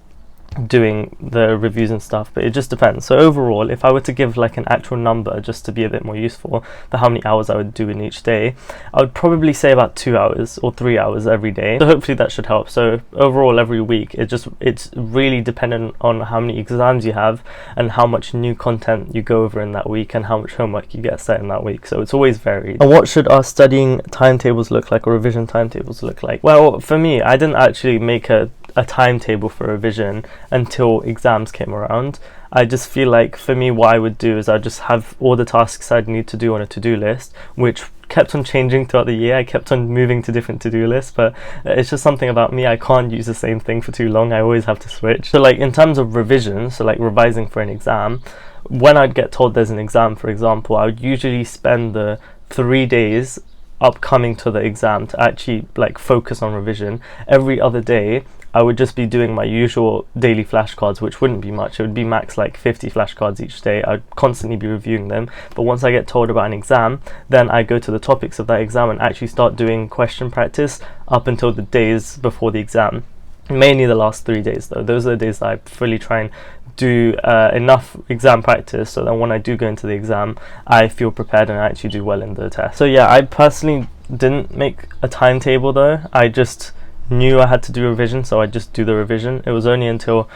doing the reviews and stuff, but it just depends. So overall, if I were to give like an actual number just to be a bit more useful for how many hours I would do in each day, I would probably say about 2 hours or 3 hours every day. So hopefully that should help. So overall every week, it's really dependent on how many exams you have and how much new content you go over in that week and how much homework you get set in that week. So it's always varied. And what should our studying timetables look like, or revision timetables look like? Well, for me, I didn't actually make a timetable for revision until exams came around. I just feel like for me, what I would do is I'd just have all the tasks I'd need to do on a to-do list, which kept on changing throughout the year. I kept on moving to different to-do lists, but it's just something about me. I can't use the same thing for too long. I always have to switch. So like in terms of revision, so like revising for an exam, when I'd get told there's an exam, for example, I would usually spend the 3 days upcoming to the exam to actually like focus on revision. Every other day I would just be doing my usual daily flashcards, which wouldn't be much. It would be max like 50 flashcards each day. I'd constantly be reviewing them. But once I get told about an exam, then I go to the topics of that exam and actually start doing question practice up until the days before the exam. Mainly the last 3 days though. Those are the days that I fully try and do enough exam practice so that when I do go into the exam, I feel prepared and I actually do well in the test. So yeah, I personally didn't make a timetable though. I just knew I had to do revision, so I just do the revision. It was only until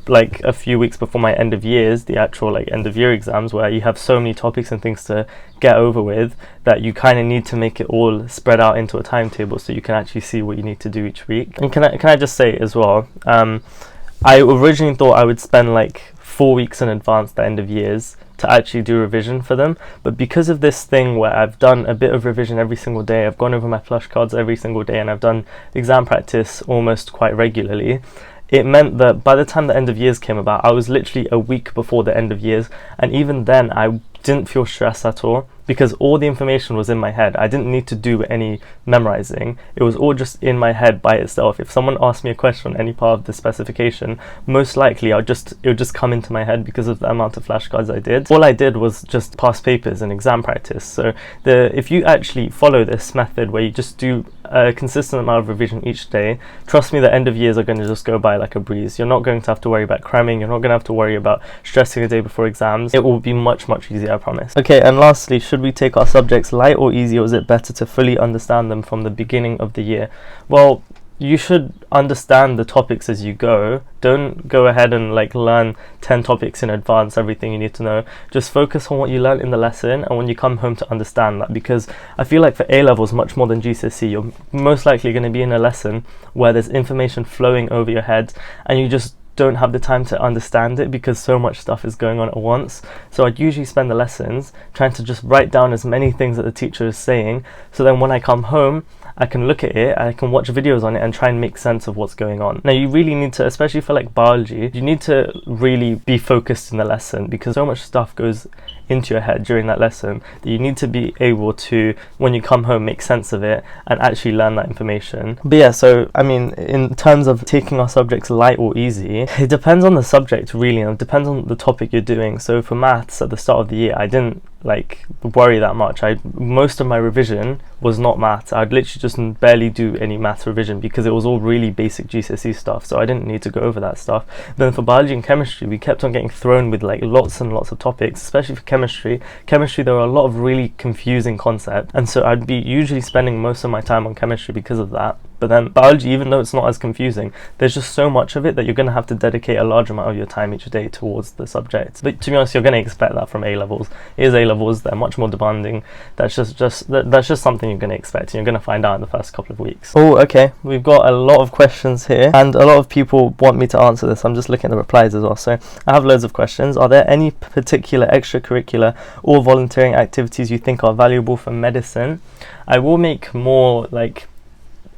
like a few weeks before my end of years, the actual like end of year exams, where you have so many topics and things to get over with that you kind of need to make it all spread out into a timetable so you can actually see what you need to do each week. And can I just say as well, I originally thought I would spend like 4 weeks in advance the end of years to actually do revision for them, but because of this thing where I've done a bit of revision every single day, I've gone over my flashcards every single day, and I've done exam practice almost quite regularly, it meant that by the time the end of years came about, I was literally a week before the end of years, and even then I didn't feel stressed at all because all the information was in my head. I didn't need to do any memorizing. It was all just in my head by itself. If someone asked me a question on any part of the specification, most likely it would just come into my head because of the amount of flashcards I did. All I did was just past papers and exam practice. So if you actually follow this method where you just do a consistent amount of revision each day, trust me, the end of years are going to just go by like a breeze. You're not going to have to worry about cramming. You're not going to have to worry about stressing a day before exams. It will be much, much easier. easy, I promise. Okay, and lastly, should we take our subjects light or easy, or is it better to fully understand them from the beginning of the year? Well, you should understand the topics as you go. Don't go ahead and like learn 10 topics in advance, everything you need to know. Just focus on what you learn in the lesson, and when you come home to understand that, because I feel like for A levels, much more than GCSE, you're most likely going to be in a lesson where there's information flowing over your head and you just don't have the time to understand it because so much stuff is going on at once. So I'd usually spend the lessons trying to just write down as many things that the teacher is saying, so then when I come home I can look at it, I can watch videos on it and try and make sense of what's going on. Now you really need to, especially for like biology, you need to really be focused in the lesson because so much stuff goes into your head during that lesson that you need to be able to, when you come home, make sense of it and actually learn that information. But yeah, so I mean, in terms of taking our subjects light or easy, it depends on the subject really, and it depends on the topic you're doing. So for maths at the start of the year, I didn't like worry that much. Most of my revision was not maths. I'd literally just barely do any maths revision because it was all really basic GCSE stuff, so I didn't need to go over that stuff. Then for biology and chemistry, we kept on getting thrown with like lots and lots of topics, especially for chemistry. There were a lot of really confusing concepts, and so I'd be usually spending most of my time on chemistry because of that. But then biology, even though it's not as confusing, there's just so much of it that you're going to have to dedicate a large amount of your time each day towards the subject. But to be honest, you're going to expect that from A levels. It is A levels, they're much more demanding. That's just something you're going to expect, and you're going to find out in the first couple of weeks. Oh, okay, we've got a lot of questions here, and a lot of people want me to answer this. I'm just looking at the replies as well. So I have loads of questions. Are there any particular extracurricular or volunteering activities you think are valuable for medicine? I will make more like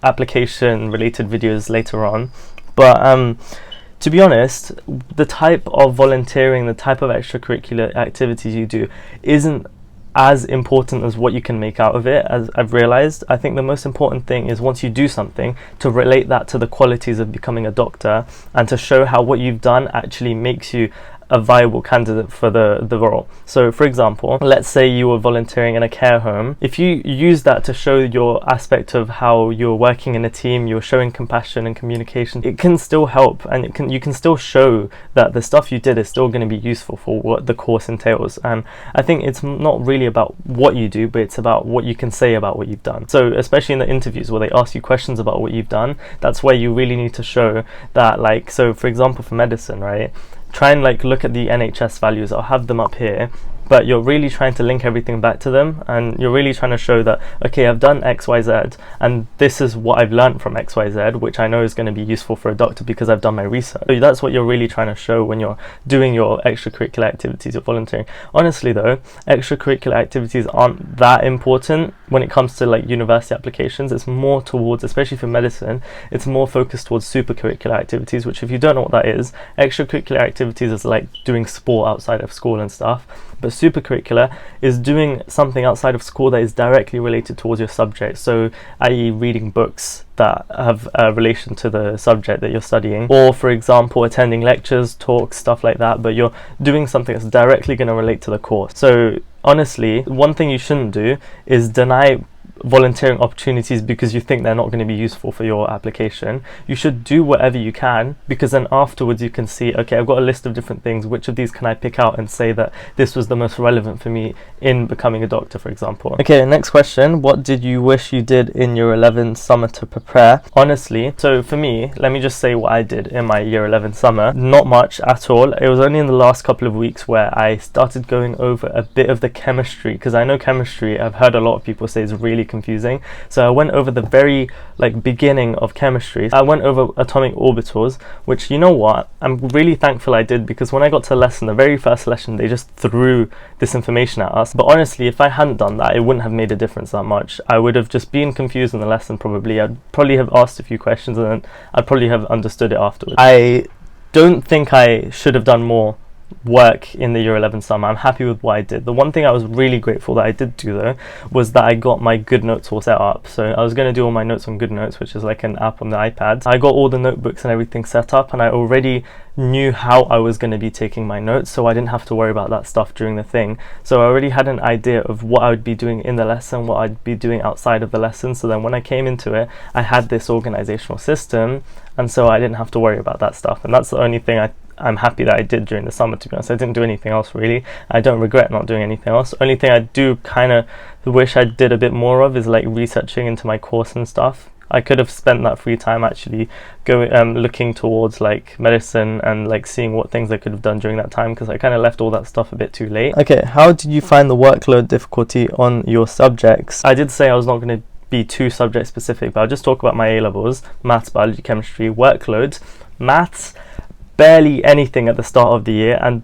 application related videos later on, but to be honest, the type of volunteering, the type of extracurricular activities you do isn't as important as what you can make out of it. As I've realized, I think the most important thing is once you do something, to relate that to the qualities of becoming a doctor and to show how what you've done actually makes you a viable candidate for the role. So for example, let's say you were volunteering in a care home. If you use that to show your aspect of how you're working in a team, you're showing compassion and communication, it can still help, and you can still show that the stuff you did is still going to be useful for what the course entails. And I think it's not really about what you do, but it's about what you can say about what you've done. So especially in the interviews where they ask you questions about what you've done, that's where you really need to show that, like, so for example for medicine, right, try and like look at the NHS values. I'll have them up here, but you're really trying to link everything back to them, and you're really trying to show that, okay, I've done XYZ and this is what I've learned from XYZ, which I know is going to be useful for a doctor because I've done my research. So that's what you're really trying to show when you're doing your extracurricular activities, you're volunteering. Honestly though, extracurricular activities aren't that important when it comes to like university applications. It's more towards, especially for medicine, it's more focused towards supercurricular activities, which if you don't know what that is, extracurricular activities is like doing sport outside of school and stuff. But supercurricular is doing something outside of school that is directly related towards your subject, so i.e. reading books that have a relation to the subject that you're studying, or for example attending lectures, talks, stuff like that, but you're doing something that's directly going to relate to the course. So honestly, one thing you shouldn't do is deny volunteering opportunities because you think they're not going to be useful for your application. You should do whatever you can, because then afterwards you can see, okay, I've got a list of different things, which of these can I pick out and say that this was the most relevant for me in becoming a doctor, for example. Okay, next question. What did you wish you did in year 11 summer to prepare? Honestly, so for me, let me just say what I did in my year 11 summer. Not much at all. It was only in the last couple of weeks where I started going over a bit of the chemistry, because I know chemistry, I've heard a lot of people say, is really confusing. So I went over the very beginning of chemistry. I went over atomic orbitals, which, you know what, I'm really thankful I did, because when I got to the lesson, the very first lesson, they just threw this information at us. But honestly, if I hadn't done that, it wouldn't have made a difference that much. I would have just been confused in the lesson probably. I'd probably have asked a few questions and then I'd probably have understood it afterwards. I don't think I should have done more work in the year 11 summer. I'm happy with what I did. The one thing I was really grateful that I did do though was that I got my GoodNotes all set up. So I was going to do all my notes on GoodNotes, which is like an app on the iPad. I got all the notebooks and everything set up, and I already knew how I was going to be taking my notes, so I didn't have to worry about that stuff during the thing. So I already had an idea of what I would be doing in the lesson, what I'd be doing outside of the lesson. So then when I came into it, I had this organizational system, and so I didn't have to worry about that stuff. And that's the only thing I I'm happy that I did during the summer, to be honest. I didn't do anything else really. I don't regret not doing anything else. Only thing I do kind of wish I did a bit more of is like researching into my course and stuff. I could have spent that free time actually going looking towards like medicine and like seeing what things I could have done during that time, because I kind of left all that stuff a bit too late. Okay, how did you find the workload difficulty on your subjects? I did say I was not going to be too subject specific, but I'll just talk about my A levels: maths, biology, chemistry. Workloads: maths, barely anything at the start of the year, and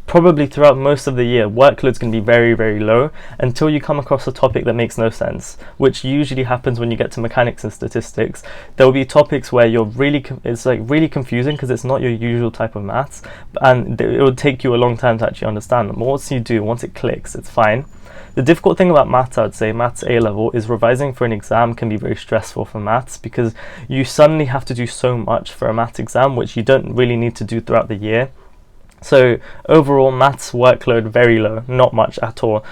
probably throughout most of the year workload's going to be very, very low until you come across a topic that makes no sense, which usually happens when you get to mechanics and statistics. There will be topics where you're really it's like really confusing because it's not your usual type of maths, and it would take you a long time to actually understand them. Once you do, once it clicks, it's fine. The difficult thing about maths, I'd say, maths A level, is revising for an exam can be very stressful for maths, because you suddenly have to do so much for a maths exam which you don't really need to do throughout the year. So overall, maths workload very low, not much at all.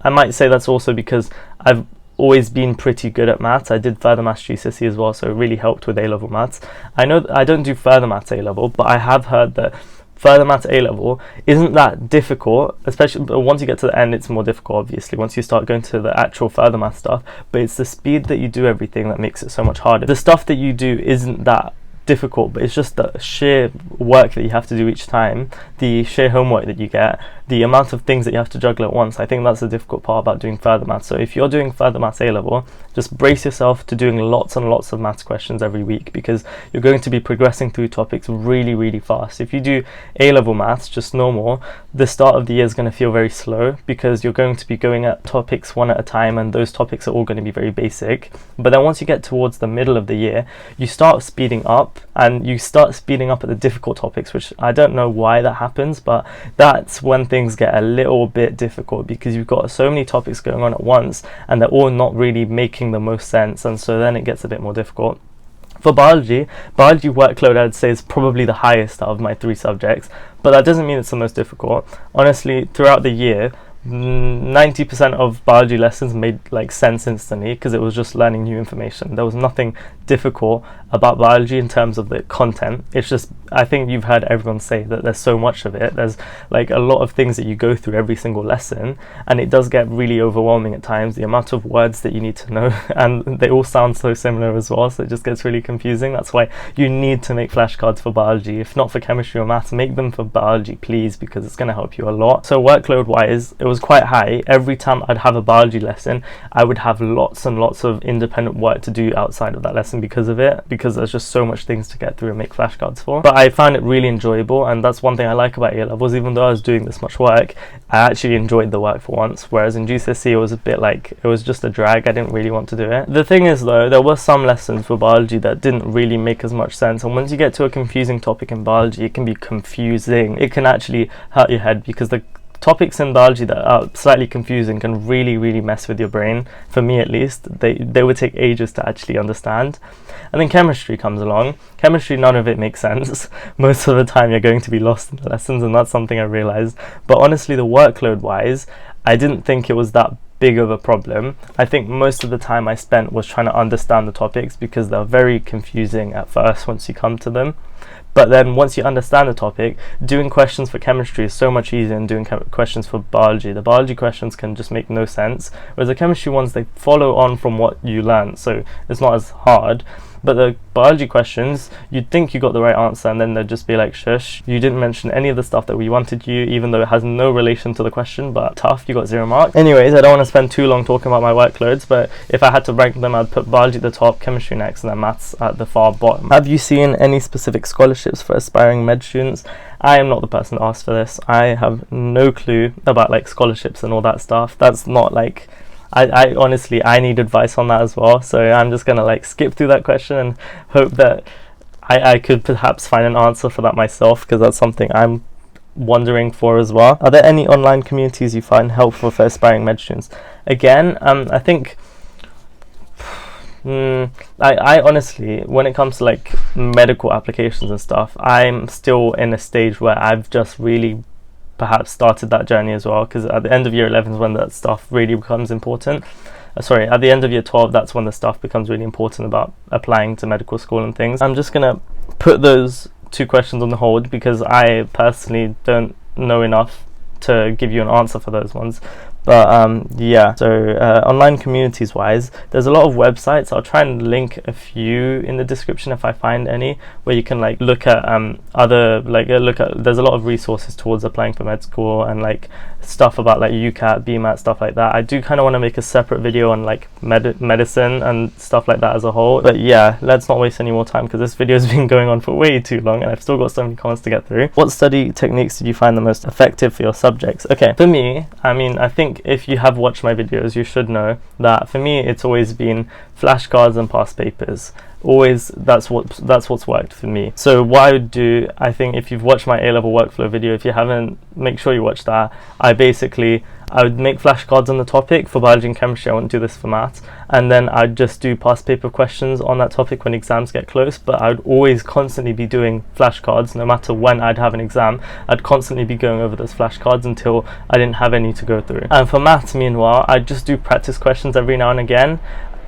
I might say that's also because I've always been pretty good at maths. I did further maths GCSE as well, so it really helped with A-level maths. I know I don't do further maths A-level, but I have heard that further maths A-level isn't that difficult, especially once you get to the end it's more difficult, obviously, once you start going to the actual further maths stuff, but it's the speed that you do everything that makes it so much harder. The stuff that you do isn't that difficult, but it's just the sheer work that you have to do each time, the sheer homework that you get, the amount of things that you have to juggle at once. I think that's the difficult part about doing further maths. So if you're doing further maths A level, just brace yourself to doing lots and lots of maths questions every week, because you're going to be progressing through topics really, really fast. If you do A level maths just normal, the start of the year is going to feel very slow, because you're going to be going at topics one at a time, and those topics are all going to be very basic. But then once you get towards the middle of the year, you start speeding up, and you start speeding up at the difficult topics, which I don't know why that happens, but that's when things get a little bit difficult, because you've got so many topics going on at once and they're all not really making the most sense, and so then it gets a bit more difficult. For biology workload, I'd say, is probably the highest out of my 3 subjects, but that doesn't mean it's the most difficult. Honestly, throughout the year, 90% of biology lessons made like sense instantly, because it was just learning new information. There was nothing difficult about biology in terms of the content. It's just, I think you've heard everyone say that there's so much of it. There's like a lot of things that you go through every single lesson, and it does get really overwhelming at times, the amount of words that you need to know, and they all sound so similar as well, so it just gets really confusing. That's why you need to make flashcards for biology. If not for chemistry or maths, make them for biology, please, because it's going to help you a lot. So workload wise, it was quite high. Every time I'd have a biology lesson, I would have lots and lots of independent work to do outside of that lesson because of it, because there's just so much things to get through and make flashcards for. But I found it really enjoyable, and that's one thing I like about A levels. Even though I was doing this much work, I actually enjoyed the work for once, whereas in GCSE it was a bit like, it was just a drag. I didn't really want to do it. The thing is though, there were some lessons for biology that didn't really make as much sense, and once you get to a confusing topic in biology, it can be confusing. It can actually hurt your head, because the topics in biology that are slightly confusing can really, really mess with your brain. For me at least, they would take ages to actually understand. And then chemistry comes along. Chemistry, none of it makes sense. Most of the time you're going to be lost in the lessons, and that's something I realized. But honestly, the workload wise, I didn't think it was that big of a problem. I think most of the time I spent was trying to understand the topics, because they're very confusing at first once you come to them. But then once you understand the topic, doing questions for chemistry is so much easier than doing questions for biology. The biology questions can just make no sense, whereas the chemistry ones, they follow on from what you learn, so it's not as hard. But the biology questions, you'd think you got the right answer, and then they'd just be like, shush, you didn't mention any of the stuff that we wanted you, even though it has no relation to the question, but tough, you got 0 marks. Anyways, I don't want to spend too long talking about my workloads, but if I had to rank them, I'd put biology at the top, chemistry next, and then maths at the far bottom. Have you seen any specific scholarships for aspiring med students? I am not the person to ask for this. I have no clue about like scholarships and all that stuff. That's not like, I honestly, I need advice on that as well, so I'm just gonna like skip through that question and hope that I could perhaps find an answer for that myself, because that's something I'm wondering for as well. Are there any online communities you find helpful for aspiring med students? Again, I think I honestly, when it comes to like medical applications and stuff, I'm still in a stage where I've just really perhaps started that journey as well, because at the end of year 11 is when that stuff really becomes important. At the end of year 12, that's when the stuff becomes really important about applying to medical school and things. I'm just gonna put those 2 questions on the hold because I personally don't know enough to give you an answer for those ones. But yeah, so online communities wise, there's a lot of websites. I'll try and link a few in the description if I find any, where you can like look at there's a lot of resources towards applying for med school and like stuff about like UCAS, BMAT, stuff like that. I do kind of want to make a separate video on like medicine and stuff like that as a whole. But yeah, let's not waste any more time because this video has been going on for way too long and I've still got so many comments to get through. What study techniques did you find the most effective for your subjects? Okay, for me, I mean, I think if you have watched my videos, you should know that for me it's always been flashcards and past papers. Always, that's what's worked for me. So what I would do, I think if you've watched my A-level workflow video, if you haven't, make sure you watch that. I would make flashcards on the topic. For biology and chemistry, I wouldn't do this for maths, and then I'd just do past paper questions on that topic when exams get close. But I would always constantly be doing flashcards. No matter when I'd have an exam, I'd constantly be going over those flashcards until I didn't have any to go through. And for maths, meanwhile, I'd just do practice questions every now and again,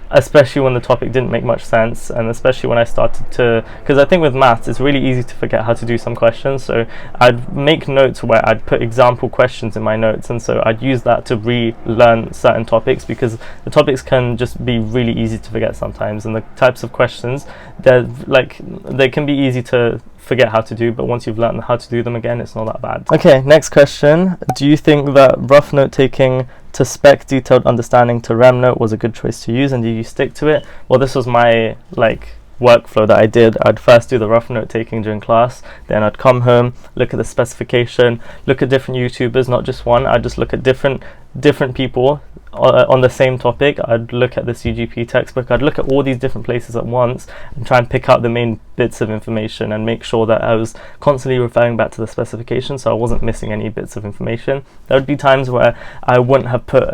especially when the topic didn't make much sense, and especially when I started to, because I think with maths it's really easy to forget how to do some questions. So I'd make notes where I'd put example questions in my notes, and so I'd use that to relearn certain topics, because the topics can just be really easy to forget sometimes, and the types of questions, they can be easy to forget how to do, but once you've learned how to do them again, it's not that bad. Okay, next question. Do you think that rough note taking to spec detailed understanding to REM note was a good choice to use, and do you stick to it? Well, this was my workflow that I did. I'd first do the rough note taking during class, then I'd come home, look at the specification, look at different YouTubers, not just one. I'd just look at different people on the same topic. I'd look at the CGP textbook, I'd look at all these different places at once and try and pick out the main bits of information and make sure that I was constantly referring back to the specification so I wasn't missing any bits of information. There would be times where I wouldn't have put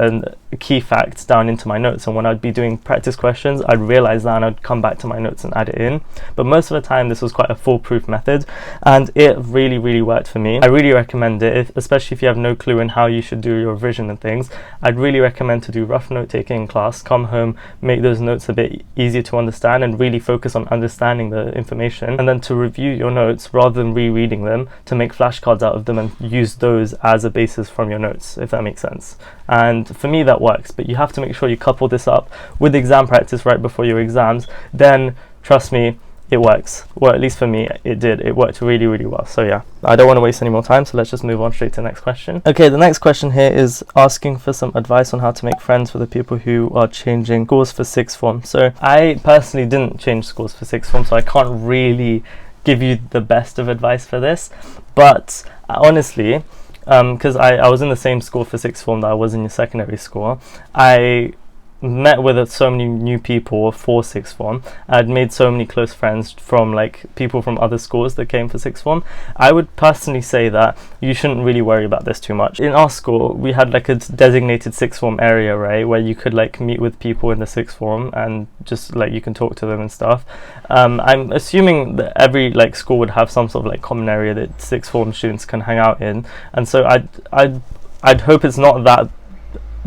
key facts down into my notes, and when I'd be doing practice questions I'd realize that and I'd come back to my notes and add it in. But most of the time this was quite a foolproof method and it really worked for me. I really recommend it, especially if you have no clue in how you should do your revision and things. I'd really recommend to do rough note taking in class, come home, make those notes a bit easier to understand and really focus on understanding the information, and then to review your notes rather than rereading them, to make flashcards out of them and use those as a basis from your notes, if that makes sense. And for me that works, but you have to make sure you couple this up with exam practice right before your exams. Then trust me, it works. Well, at least for me it did. It worked really well. So yeah, I don't want to waste any more time, so let's just move on straight to the next question. Okay, the next question here is asking for some advice on how to make friends with the people who are changing schools for sixth form. So I personally didn't change schools for sixth form, so I can't really give you the best of advice for this, but honestly, because I was in the same school for sixth form that I was in your secondary school, I met with so many new people for sixth form. I'd made so many close friends from people from other schools that came for sixth form. I would personally say that you shouldn't really worry about this too much. In our school we had a designated sixth form area, right, where you could meet with people in the sixth form and just you can talk to them and stuff. I'm assuming that every school would have some sort of common area that sixth form students can hang out in, and so I'd hope it's not that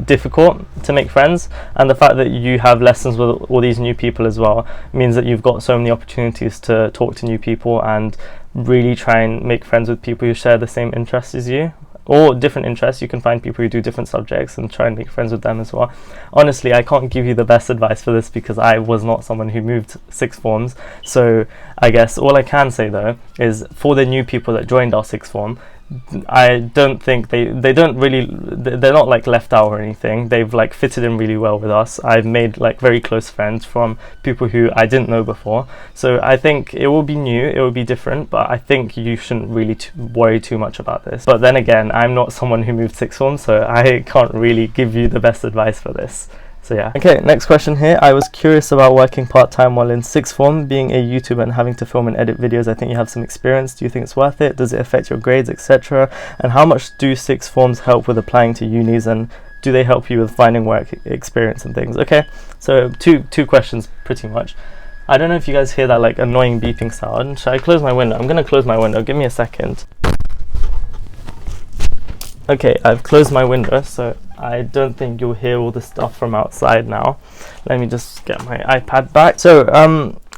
difficult to make friends, and the fact that you have lessons with all these new people as well means that you've got so many opportunities to talk to new people and really try and make friends with people who share the same interests as you, or different interests. You can find people who do different subjects and try and make friends with them as well. Honestly, I can't give you the best advice for this because I was not someone who moved sixth forms, so I guess all I can say though is for the new people that joined our sixth form, I don't think they're not left out or anything. They've fitted in really well with us. I've made very close friends from people who I didn't know before, so I think it will be new, it will be different, but I think you shouldn't really worry too much about this. But then again, I'm not someone who moved sixth form, so I can't really give you the best advice for this. So yeah. Okay, next question here. I was curious about working part-time while in sixth form, being a YouTuber and having to film and edit videos. I think you have some experience. Do you think it's worth it? Does it affect your grades, etc.? And how much do sixth forms help with applying to unis, and do they help you with finding work experience and things? Okay, so two questions pretty much. I don't know if you guys hear that annoying beeping sound. Should I close my window? I'm gonna close my window. Give me a second. Okay, I've closed my window, so I don't think you'll hear all the stuff from outside now. Let me just get my iPad back. So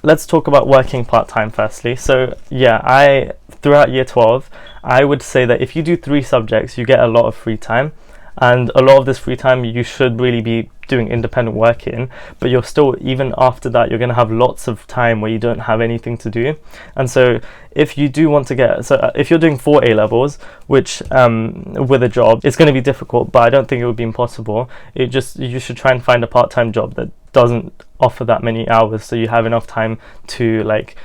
let's talk about working part-time firstly. So yeah, throughout year 12, I would say that if you do 3 subjects, you get a lot of free time, and a lot of this free time you should really be doing independent work in, but you're still, even after that, you're going to have lots of time where you don't have anything to do. And so if you do want to if you're doing 4 A levels, which with a job, it's going to be difficult, but I don't think it would be impossible. You should try and find a part-time job that doesn't offer that many hours, so you have enough time to like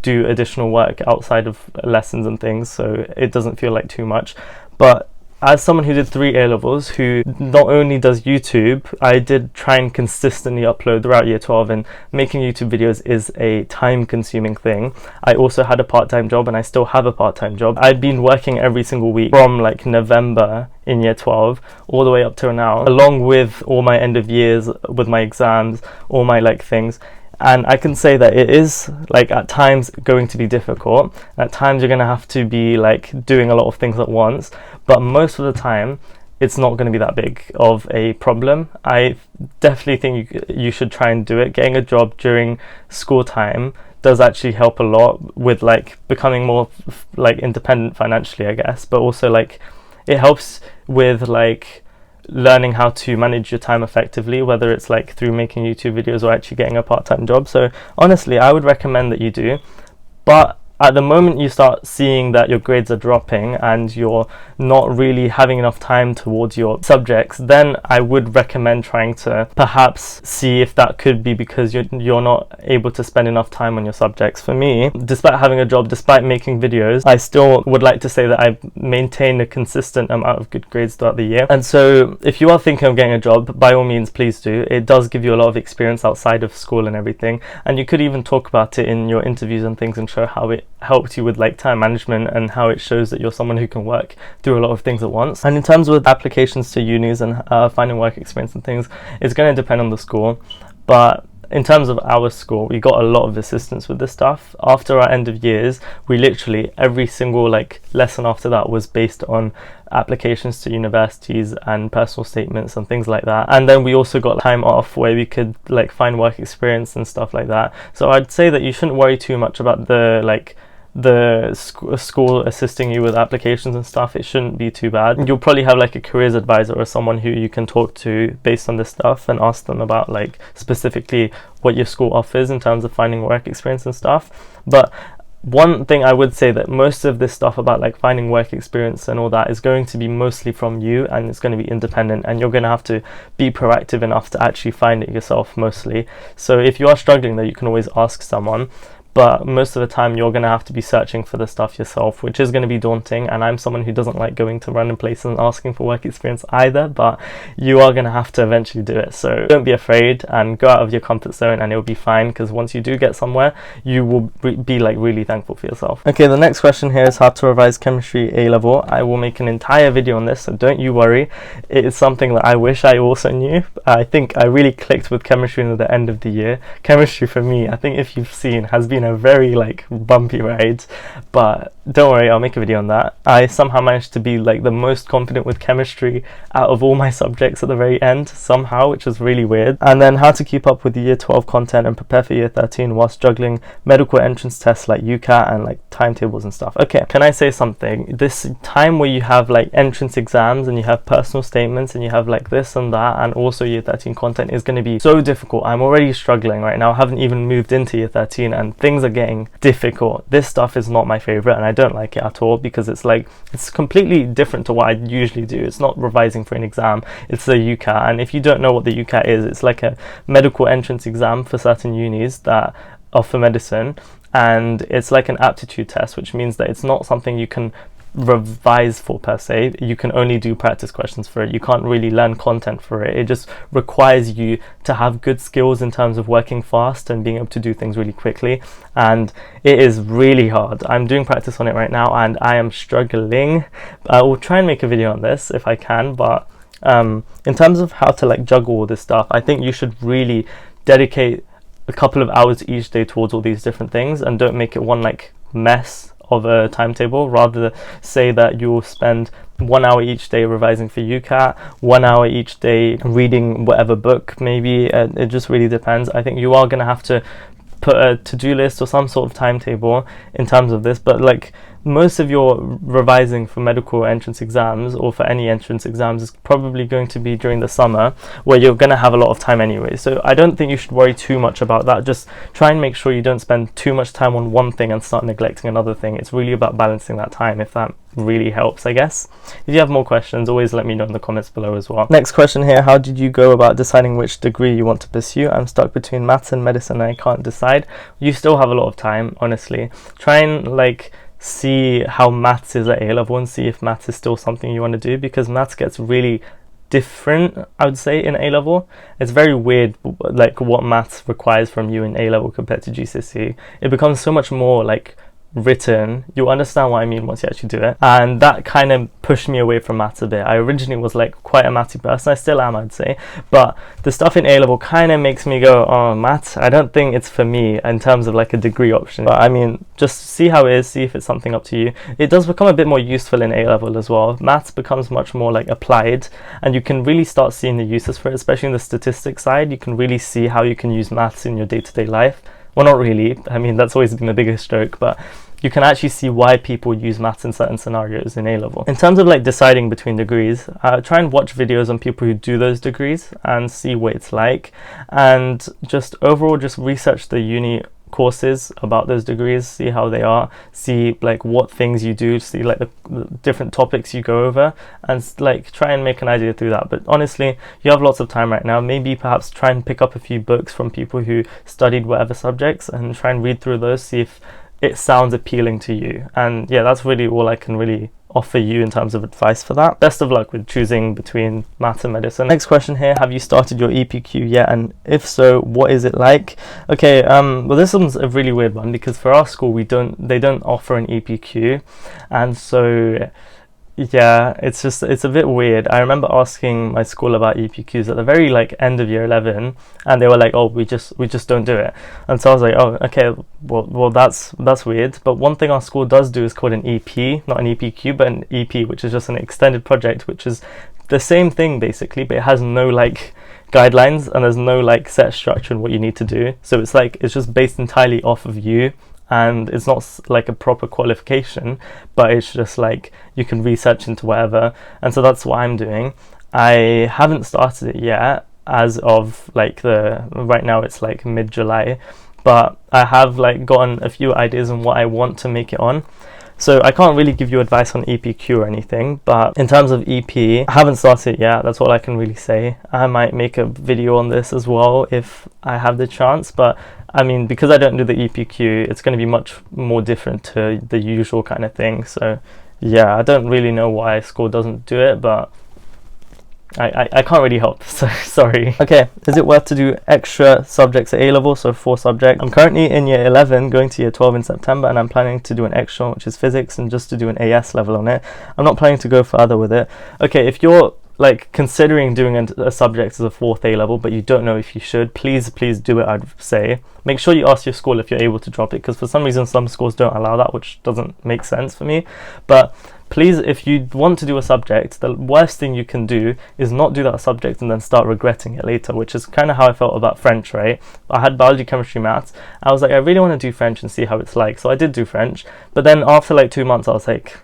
do additional work outside of lessons and things, so it doesn't feel like too much. But as someone who did 3 A levels, who not only does YouTube, I did try and consistently upload throughout year 12, and making YouTube videos is a time consuming thing. I also had a part-time job, and I still have a part-time job. I'd been working every single week from like November in year 12 all the way up till now, along with all my end of years, with my exams, all my like things. And I can say that it is like at times going to be difficult. At times you're going to have to be like doing a lot of things at once, but most of the time it's not going to be that big of a problem. I definitely think you should try and do it. Getting a job during school time does actually help a lot with like becoming more like independent financially, I guess, but also like it helps with like learning how to manage your time effectively, whether it's like through making YouTube videos or actually getting a part-time job. So honestly, I would recommend that you do. But at the moment you start seeing that your grades are dropping and you're not really having enough time towards your subjects, then I would recommend trying to perhaps see if that could be because you're not able to spend enough time on your subjects. For me, despite having a job, despite making videos, I still would like to say that I've maintained a consistent amount of good grades throughout the year. And so if you are thinking of getting a job, by all means, please do. It does give you a lot of experience outside of school and everything, and you could even talk about it in your interviews and things and show how it helped you with like time management and how it shows that you're someone who can work through a lot of things at once. And in terms of applications to unis and finding work experience and things, it's going to depend on the school. But in terms of our school, we got a lot of assistance with this stuff. After our end of years, we literally every single like lesson after that was based on applications to universities and personal statements and things like that. And then we also got time off where we could like find work experience and stuff like that. So I'd say that you shouldn't worry too much about the school assisting you with applications and stuff. It shouldn't be too bad. You'll probably have like a careers advisor or someone who you can talk to based on this stuff and ask them about like specifically what your school offers in terms of finding work experience and stuff. But one thing I would say, that most of this stuff about like finding work experience and all that is going to be mostly from you, and it's going to be independent, and you're going to have to be proactive enough to actually find it yourself mostly. So if you are struggling, that you can always ask someone, but most of the time you're going to have to be searching for the stuff yourself, which is going to be daunting. And I'm someone who doesn't like going to random places and asking for work experience either, but you are going to have to eventually do it. So don't be afraid and go out of your comfort zone, and it'll be fine, because once you do get somewhere, you will be like really thankful for yourself. Okay, the next question here is how to revise chemistry A level. I will make an entire video on this, so don't you worry. It is something that I wish I also knew. I think I really clicked with chemistry near the end of the year. Chemistry for me, I think if you've seen, has been a very like bumpy ride, but don't worry, I'll make a video on that. I somehow managed to be like the most confident with chemistry out of all my subjects at the very end somehow, which was really weird. And then how to keep up with the year 12 content and prepare for year 13 whilst juggling medical entrance tests like UCAS and like timetables and stuff. Okay, can I say something? This time where you have like entrance exams and you have personal statements and you have like this and that, and also year 13 content, is going to be so difficult. I'm already struggling right now. I haven't even moved into year 13 and things are getting difficult. This stuff is not my favorite, and I don't like it at all, because it's like, it's completely different to what I usually do. It's not revising for an exam, it's a UCAS. And if you don't know what the UCAS is, it's like a medical entrance exam for certain unis that offer medicine, and it's like an aptitude test, which means that it's not something you can revise for per se. You can only do practice questions for it. You can't really learn content for it. It just requires you to have good skills in terms of working fast and being able to do things really quickly, and it is really hard. I'm doing practice on it right now and I am struggling. I will try and make a video on this if I can, but in terms of how to like juggle all this stuff, I think you should really dedicate a couple of hours each day towards all these different things, and don't make it one like mess of a timetable. Rather say that you'll spend 1 hour each day revising for UCAS, 1 hour each day reading whatever book, maybe. It just really depends. I think you are going to have to put a to-do list or some sort of timetable in terms of this, but like most of your revising for medical entrance exams or for any entrance exams is probably going to be during the summer, where you're going to have a lot of time anyway. So I don't think you should worry too much about that. Just try and make sure you don't spend too much time on one thing and start neglecting another thing. It's really about balancing that time, if that really helps, I guess. If you have more questions, always let me know in the comments below as well. Next question here: how did you go about deciding which degree you want to pursue? I'm stuck between maths and medicine and I can't decide. You still have a lot of time, honestly. Try and like see how maths is at A-level and see if maths is still something you want to do, because maths gets really different, I would say, in A-level. It's very weird like what maths requires from you in A-level compared to GCSE. It becomes so much more like written. You'll understand what I mean once you actually do it, and that kind of pushed me away from maths a bit. I originally was like quite a mathy person, I still am, I'd say, but the stuff in A-level kind of makes me go, oh, maths, I don't think it's for me in terms of like a degree option. But I mean, just see how it is, see if it's something up to you. It does become a bit more useful in A-level as well. Maths becomes much more like applied, and you can really start seeing the uses for it, especially in the statistics side. You can really see how you can use maths in your day-to-day life. Well, not really, I mean, that's always been the biggest joke, but you can actually see why people use maths in certain scenarios in A-level. In terms of like deciding between degrees, try and watch videos on people who do those degrees and see what it's like, and just overall just research the uni courses about those degrees, see how they are, see like what things you do, see like the different topics you go over, and like try and make an idea through that. But honestly, you have lots of time right now. Maybe perhaps try and pick up a few books from people who studied whatever subjects and try and read through those, see if it sounds appealing to you. And yeah, that's really all I can really offer you in terms of advice for that. Best of luck with choosing between maths and medicine. Next question here: have you started your EPQ yet, and if so, what is it like? Okay, well, this one's a really weird one, because for our school they don't offer an EPQ, and so yeah, it's a bit weird. I remember asking my school about EPQs at the very like end of year 11, and they were like, oh, we just don't do it. And so I was like, oh, okay, well that's weird. But one thing our school does do is called an EP, not an EPQ, but an EP, which is just an extended project, which is the same thing basically, but it has no like guidelines and there's no like set structure in what you need to do. So it's like it's just based entirely off of you, and it's not like a proper qualification, but it's just like you can research into whatever. And so that's what I'm doing. I haven't started it yet, as of like right now it's like mid-July, but I have like gotten a few ideas on what I want to make it on. So I can't really give you advice on EPQ or anything, but in terms of EP, I haven't started it yet. That's all I can really say. I might make a video on this as well if I have the chance, but I mean, because I don't do the EPQ, it's going to be much more different to the usual kind of thing. So yeah, I don't really know why school doesn't do it, but I can't really help, so sorry. Okay, is it worth to do extra subjects at A-level, so 4 subjects? I'm currently in year 11, going to year 12 in September, and I'm planning to do an extra, which is physics, and just to do an AS level on it. I'm not planning to go further with it. Okay, if you're like considering doing a subject as a 4th A-level, but you don't know if you should, please do it. I'd say make sure you ask your school if you're able to drop it, because for some reason some schools don't allow that, which doesn't make sense for me. But please, if you want to do a subject, the worst thing you can do is not do that subject and then start regretting it later, which is kind of how I felt about French, right? I had biology, chemistry, maths. I was like, I really want to do French and see how it's like, so I did do French, but then after like 2 months I was like,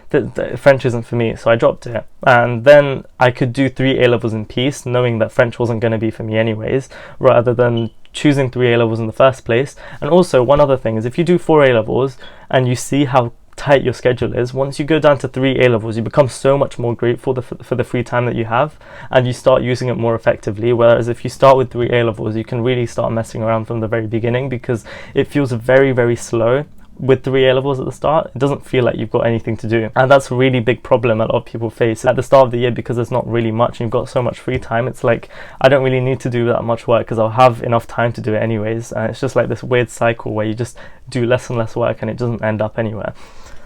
the French isn't for me, so I dropped it. And then I could do 3 A-levels in peace, knowing that French wasn't going to be for me anyways, rather than choosing 3 A-levels in the first place. And also, one other thing is, if you do 4 A-levels and you see how tight your schedule is, once you go down to 3 A-levels, you become so much more grateful for the free time that you have, and you start using it more effectively. Whereas if you start with 3 A-levels, you can really start messing around from the very beginning, because it feels very, very slow. With 3 A-levels at the start, it doesn't feel like you've got anything to do, and that's a really big problem a lot of people face at the start of the year, because there's not really much and you've got so much free time. It's like, I don't really need to do that much work because I'll have enough time to do it anyways, and it's just like this weird cycle where you just do less and less work and it doesn't end up anywhere.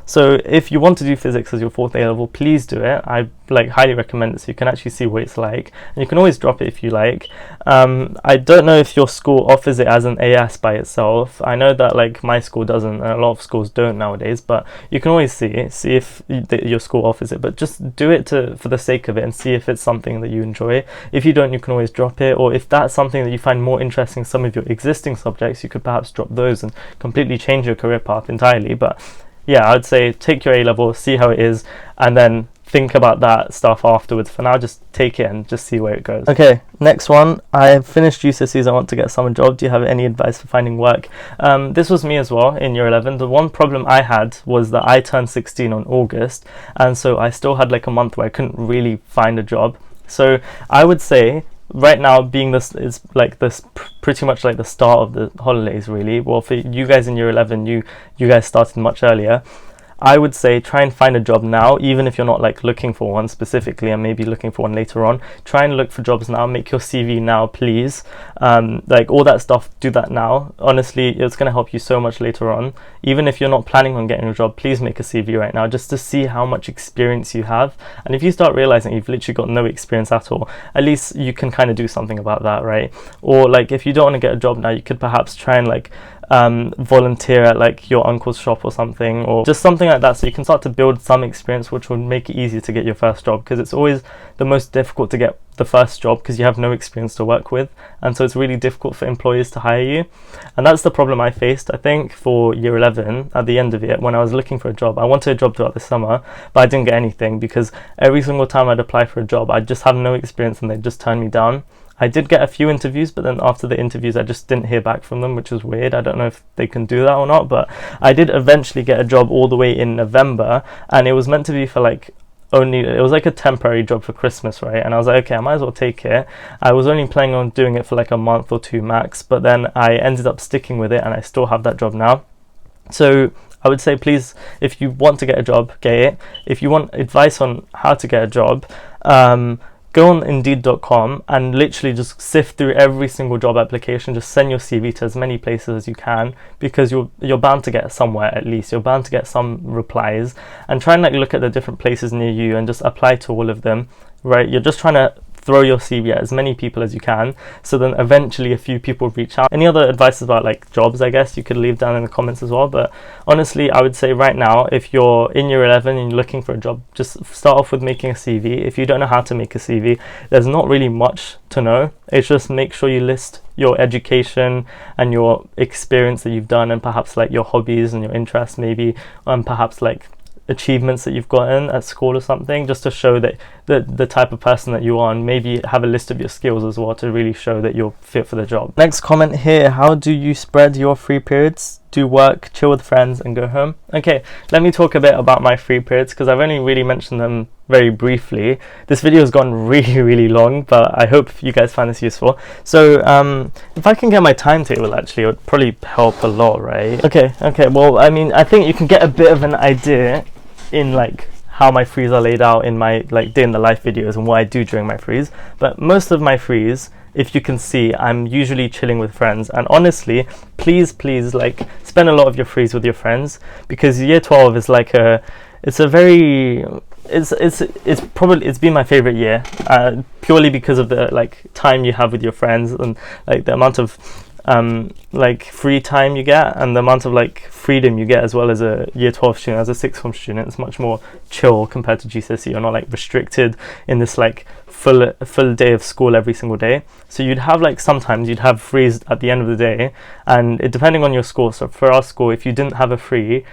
So if you want to do physics as your fourth A level, please do it. I like highly recommend it, so you can actually see what it's like, and you can always drop it if you like. I don't know if your school offers it as an AS by itself. I know that like my school doesn't, and a lot of schools don't nowadays, but you can always see if your school offers it. But just do it for the sake of it, and see if it's something that you enjoy. If you don't, you can always drop it, or if that's something that you find more interesting in some of your existing subjects, you could perhaps drop those and completely change your career path entirely. But yeah, I'd say take your A level, see how it is, and then think about that stuff afterwards. For now, just take it and just see where it goes. Okay, next one. I have finished GCSEs. I want to get a summer job. Do you have any advice for finding work? This was me as well in year 11. The one problem I had was that I turned 16 on August, and so I still had like a month where I couldn't really find a job. So I would say right now, being this is like this pretty much like the start of the holidays, really. Well, for you guys in year 11, you guys started much earlier. I would say try and find a job now, even if you're not like looking for one specifically and maybe looking for one later on. Try and look for jobs now, make your CV now, please. Like all that stuff, do that now. Honestly, it's going to help you so much later on. Even if you're not planning on getting a job, please make a CV right now, just to see how much experience you have. And if you start realizing you've literally got no experience at all, at least you can kind of do something about that, right? Or like if you don't want to get a job now, you could perhaps try and like volunteer at like your uncle's shop or something, or just something like that, so you can start to build some experience, which will make it easier to get your first job, because it's always the most difficult to get the first job because you have no experience to work with, and so it's really difficult for employers to hire you. And that's the problem I faced, I think, for year 11 at the end of it. When I was looking for a job, I wanted a job throughout the summer, but I didn't get anything because every single time I'd apply for a job, I'd just have no experience and they'd just turn me down. I did get a few interviews, but then after the interviews I just didn't hear back from them, which is weird. I don't know if they can do that or not, but I did eventually get a job all the way in November, and it was meant to be for like it was like a temporary job for Christmas, right? And I was like, okay, I might as well take it. I was only planning on doing it for like a month or two max, but then I ended up sticking with it, and I still have that job now. So I would say, please, if you want to get a job, get it. If you want advice on how to get a job, go on Indeed.com and literally just sift through every single job application. Just send your CV to as many places as you can, because you're bound to get somewhere. At least you're bound to get some replies, and try and like look at the different places near you and just apply to all of them, right? You're just trying to throw your CV at as many people as you can, so then eventually a few people reach out. Any other advice about like jobs, I guess you could leave down in the comments as well. But honestly, I would say right now, if you're in year 11 and you're looking for a job, just start off with making a CV. If you don't know how to make a CV, there's not really much to know. It's just make sure you list your education and your experience that you've done, and perhaps like your hobbies and your interests maybe, and perhaps like achievements that you've gotten at school or something, just to show that the type of person that you are, and maybe have a list of your skills as well to really show that you're fit for the job. Next comment here: how do you spread your free periods? Do work, chill with friends, and go home? Okay, let me talk a bit about my free periods, because I've only really mentioned them very briefly. This video has gone really long, but I hope you guys find this useful. So if I can get my timetable, actually, it would probably help a lot, right? Okay, well, I mean, I think you can get a bit of an idea in like how my frees are laid out in my like day in the life videos and what I do during my frees. But most of my frees, if you can see, I'm usually chilling with friends. And honestly, please like spend a lot of your frees with your friends, because year 12 is like it's been my favorite year, purely because of the like time you have with your friends, and like the amount of like free time you get, and the amount of like freedom you get as well as a year 12 student. As a sixth form student, it's much more chill compared to GCSE. You're not like restricted in this like full day of school every single day. So you'd have like, sometimes you'd have frees at the end of the day, and depending on your school. So for our school, if you did have a free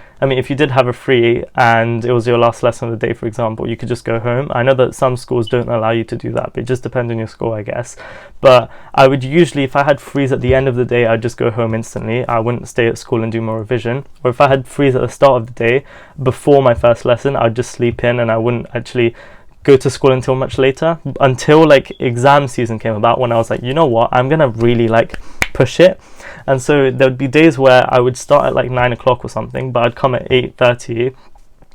and it was your last lesson of the day, for example, you could just go home. I know that some schools don't allow you to do that, but it just depends on your school, I guess. But I would usually, if I had frees at the end of the day, I'd just go home instantly. I wouldn't stay at school and do more revision. Or if I had frees at the start of the day before my first lesson, I'd just sleep in, and I wouldn't actually go to school until much later, until like exam season came about, when I was like, you know what, I'm gonna really like push it. And so there would be days where I would start at like 9 o'clock or something, but I'd come at 8:30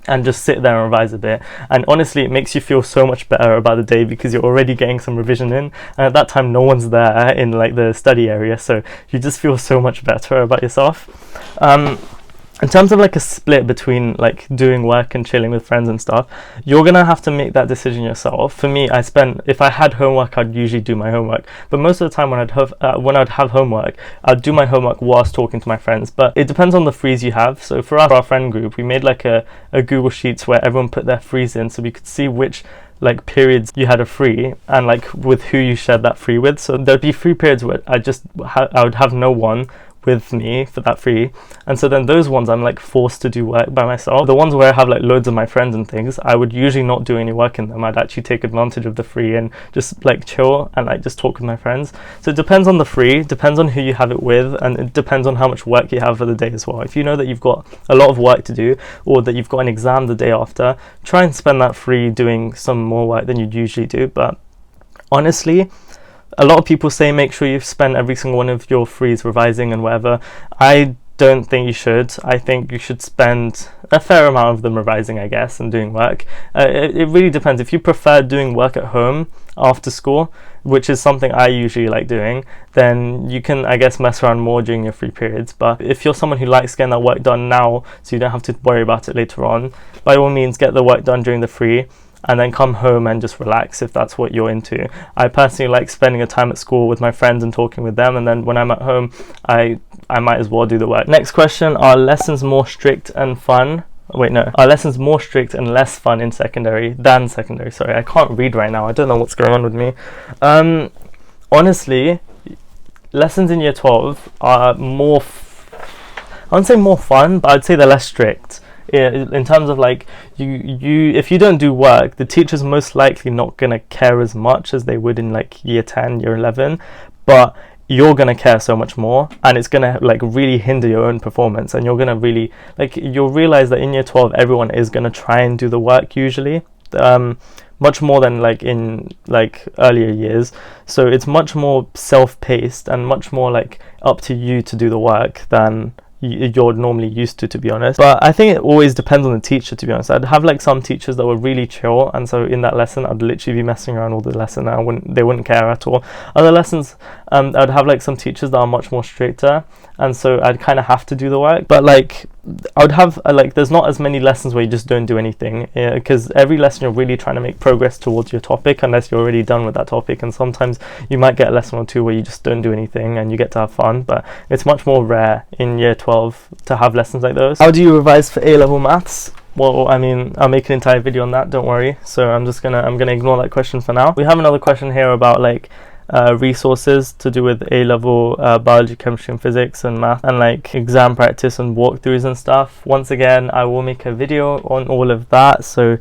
and just sit there and revise a bit. And honestly, it makes you feel so much better about the day, because you're already getting some revision in, and at that time no one's there in like the study area, so you just feel so much better about yourself. in terms of like a split between like doing work and chilling with friends and stuff, you're gonna have to make that decision yourself. For me, if I had homework, I'd usually do my homework, but most of the time when I'd have homework, I'd do my homework whilst talking to my friends. But it depends on the frees you have. So for our friend group, we made like a Google Sheets where everyone put their frees in, so we could see which like periods you had a free and like with who you shared that free with. So there'd be 3 periods where I would have no one with me for that free, and so then those ones I'm like forced to do work by myself. The ones where I have like loads of my friends and things, I would usually not do any work in them. I'd actually take advantage of the free and just like chill and like just talk with my friends. So it depends on the free, depends on who you have it with, and it depends on how much work you have for the day as well. If you know that you've got a lot of work to do, or that you've got an exam the day after, try and spend that free doing some more work than you'd usually do. But honestly, a lot of people say make sure you've spent every single one of your frees revising and whatever. I don't think you should. I think you should spend a fair amount of them revising, I guess, and doing work. It really depends. If you prefer doing work at home after school, which is something I usually like doing, then you can, I guess, mess around more during your free periods. But if you're someone who likes getting that work done now so you don't have to worry about it later on, by all means get the work done during the free, and then come home and just relax if that's what you're into. I personally like spending a time at school with my friends and talking with them, and then when I'm at home, I might as well do the work. Next question, are lessons more strict and fun? Wait, no. Are lessons more strict and less fun in secondary than secondary? Sorry, I can't read right now. I don't know what's going on with me. Honestly, lessons in year 12 are more, I wouldn't say more fun, but I'd say they're less strict. In terms of like you if you don't do work, the teacher's most likely not gonna care as much as they would in like year 10, year 11, but you're gonna care so much more, and it's gonna like really hinder your own performance, and you're gonna really like, you'll realize that in year 12 everyone is gonna try and do the work usually, much more than like in like earlier years. So it's much more self-paced and much more like up to you to do the work than you're normally used to be honest. But I think it always depends on the teacher, to be honest. I'd have like some teachers that were really chill, and so in that lesson I'd literally be messing around all the lesson and they wouldn't care at all. Other lessons I'd have like some teachers that are much more stricter, and so I'd kind of have to do the work. But like I would have like, there's not as many lessons where you just don't do anything, because every lesson you're really trying to make progress towards your topic, unless you're already done with that topic. And sometimes you might get a lesson or two where you just don't do anything and you get to have fun, but it's much more rare in year 12 to have lessons like those. How do you revise for A-level maths? Well, I mean, I'll make an entire video on that, don't worry. So I'm gonna ignore that question for now. We have another question here about like resources to do with A-level biology, chemistry and physics and math, and like exam practice and walkthroughs and stuff. Once again, I will make a video on all of that, so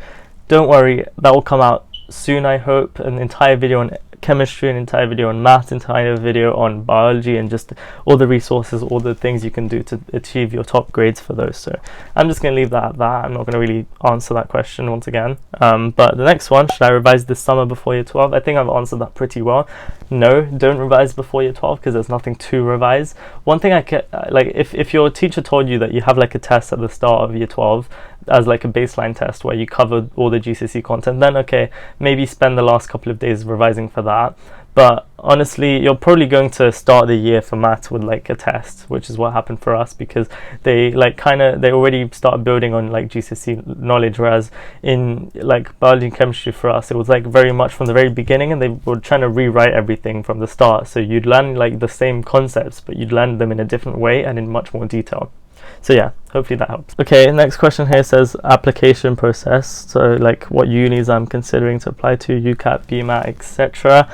don't worry, that will come out soon, I hope. An entire video on chemistry, an entire video on math, entire video on biology, and just all the resources, all the things you can do to achieve your top grades for those. So I'm just going to leave that at that. I'm not going to really answer that question once again. But the next one, should I revise this summer before year 12? I think I've answered that pretty well. No, don't revise before year 12 because there's nothing to revise. One thing I can, like, if your teacher told you that you have like a test at the start of year 12 as like a baseline test where you covered all the GCSE content, then okay, maybe spend the last couple of days revising for that. But honestly, you're probably going to start the year for maths with like a test, which is what happened for us, because they like they already start building on like GCSE knowledge, whereas in like biology and chemistry for us, it was like very much from the very beginning, and they were trying to rewrite everything from the start. So you'd learn like the same concepts, but you'd learn them in a different way and in much more detail. So yeah, hopefully that helps. Okay, next question here says application process. So like what unis I'm considering to apply to, UCAS, BMAT, etc.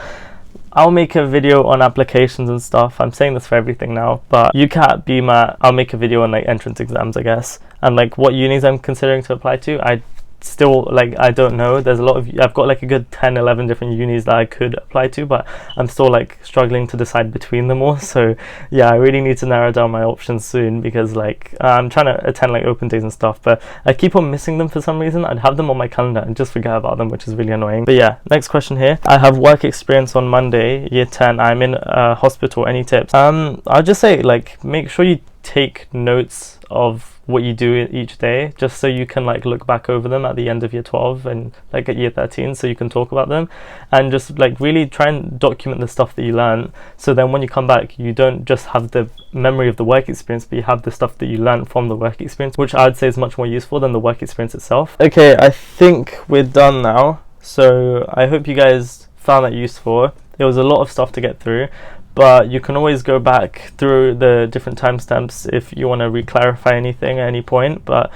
I'll make a video on applications and stuff. I'm saying this for everything now, but UCAS, BMAT, I'll make a video on like entrance exams, I guess. And like what unis I'm considering to apply to, I still like, I don't know. There's a lot of, I've got like a good 10-11 different unis that I could apply to, but I'm still like struggling to decide between them all. So yeah, I really need to narrow down my options soon, because like I'm trying to attend like open days and stuff, but I keep on missing them for some reason. I'd have them on my calendar and just forget about them, which is really annoying. But yeah, next question here. I have work experience on Monday, year 10. I'm in a hospital. Any tips? I'll just say like, make sure you take notes of what you do each day, just so you can like look back over them at the end of year 12 and like at year 13, so you can talk about them, and just like really try and document the stuff that you learn, so then when you come back you don't just have the memory of the work experience, but you have the stuff that you learned from the work experience, which I'd say is much more useful than the work experience itself. Okay, I think we're done now, so I hope you guys found that useful. There was a lot of stuff to get through, but you can always go back through the different timestamps if you want to re-clarify anything at any point. But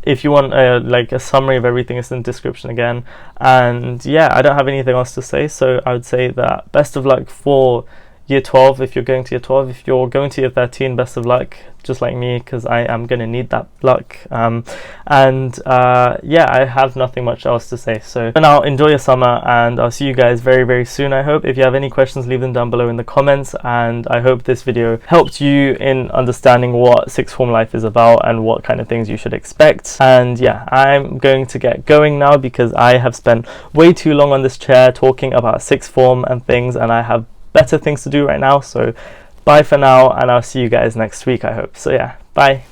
if you want like a summary of everything, it's in the description again. And yeah, I don't have anything else to say, so I would say that best of luck for year 12 if you're going to year 12. If you're going to year 13, best of luck, just like me, because I am going to need that luck. Yeah, I have nothing much else to say. So for now, enjoy your summer, and I'll see you guys very, very soon, I hope. If you have any questions, leave them down below in the comments, and I hope this video helped you in understanding what sixth form life is about and what kind of things you should expect. And yeah, I'm going to get going now because I have spent way too long on this chair talking about sixth form and things, and I have better things to do right now. So bye for now, and I'll see you guys next week, I hope. So yeah, bye.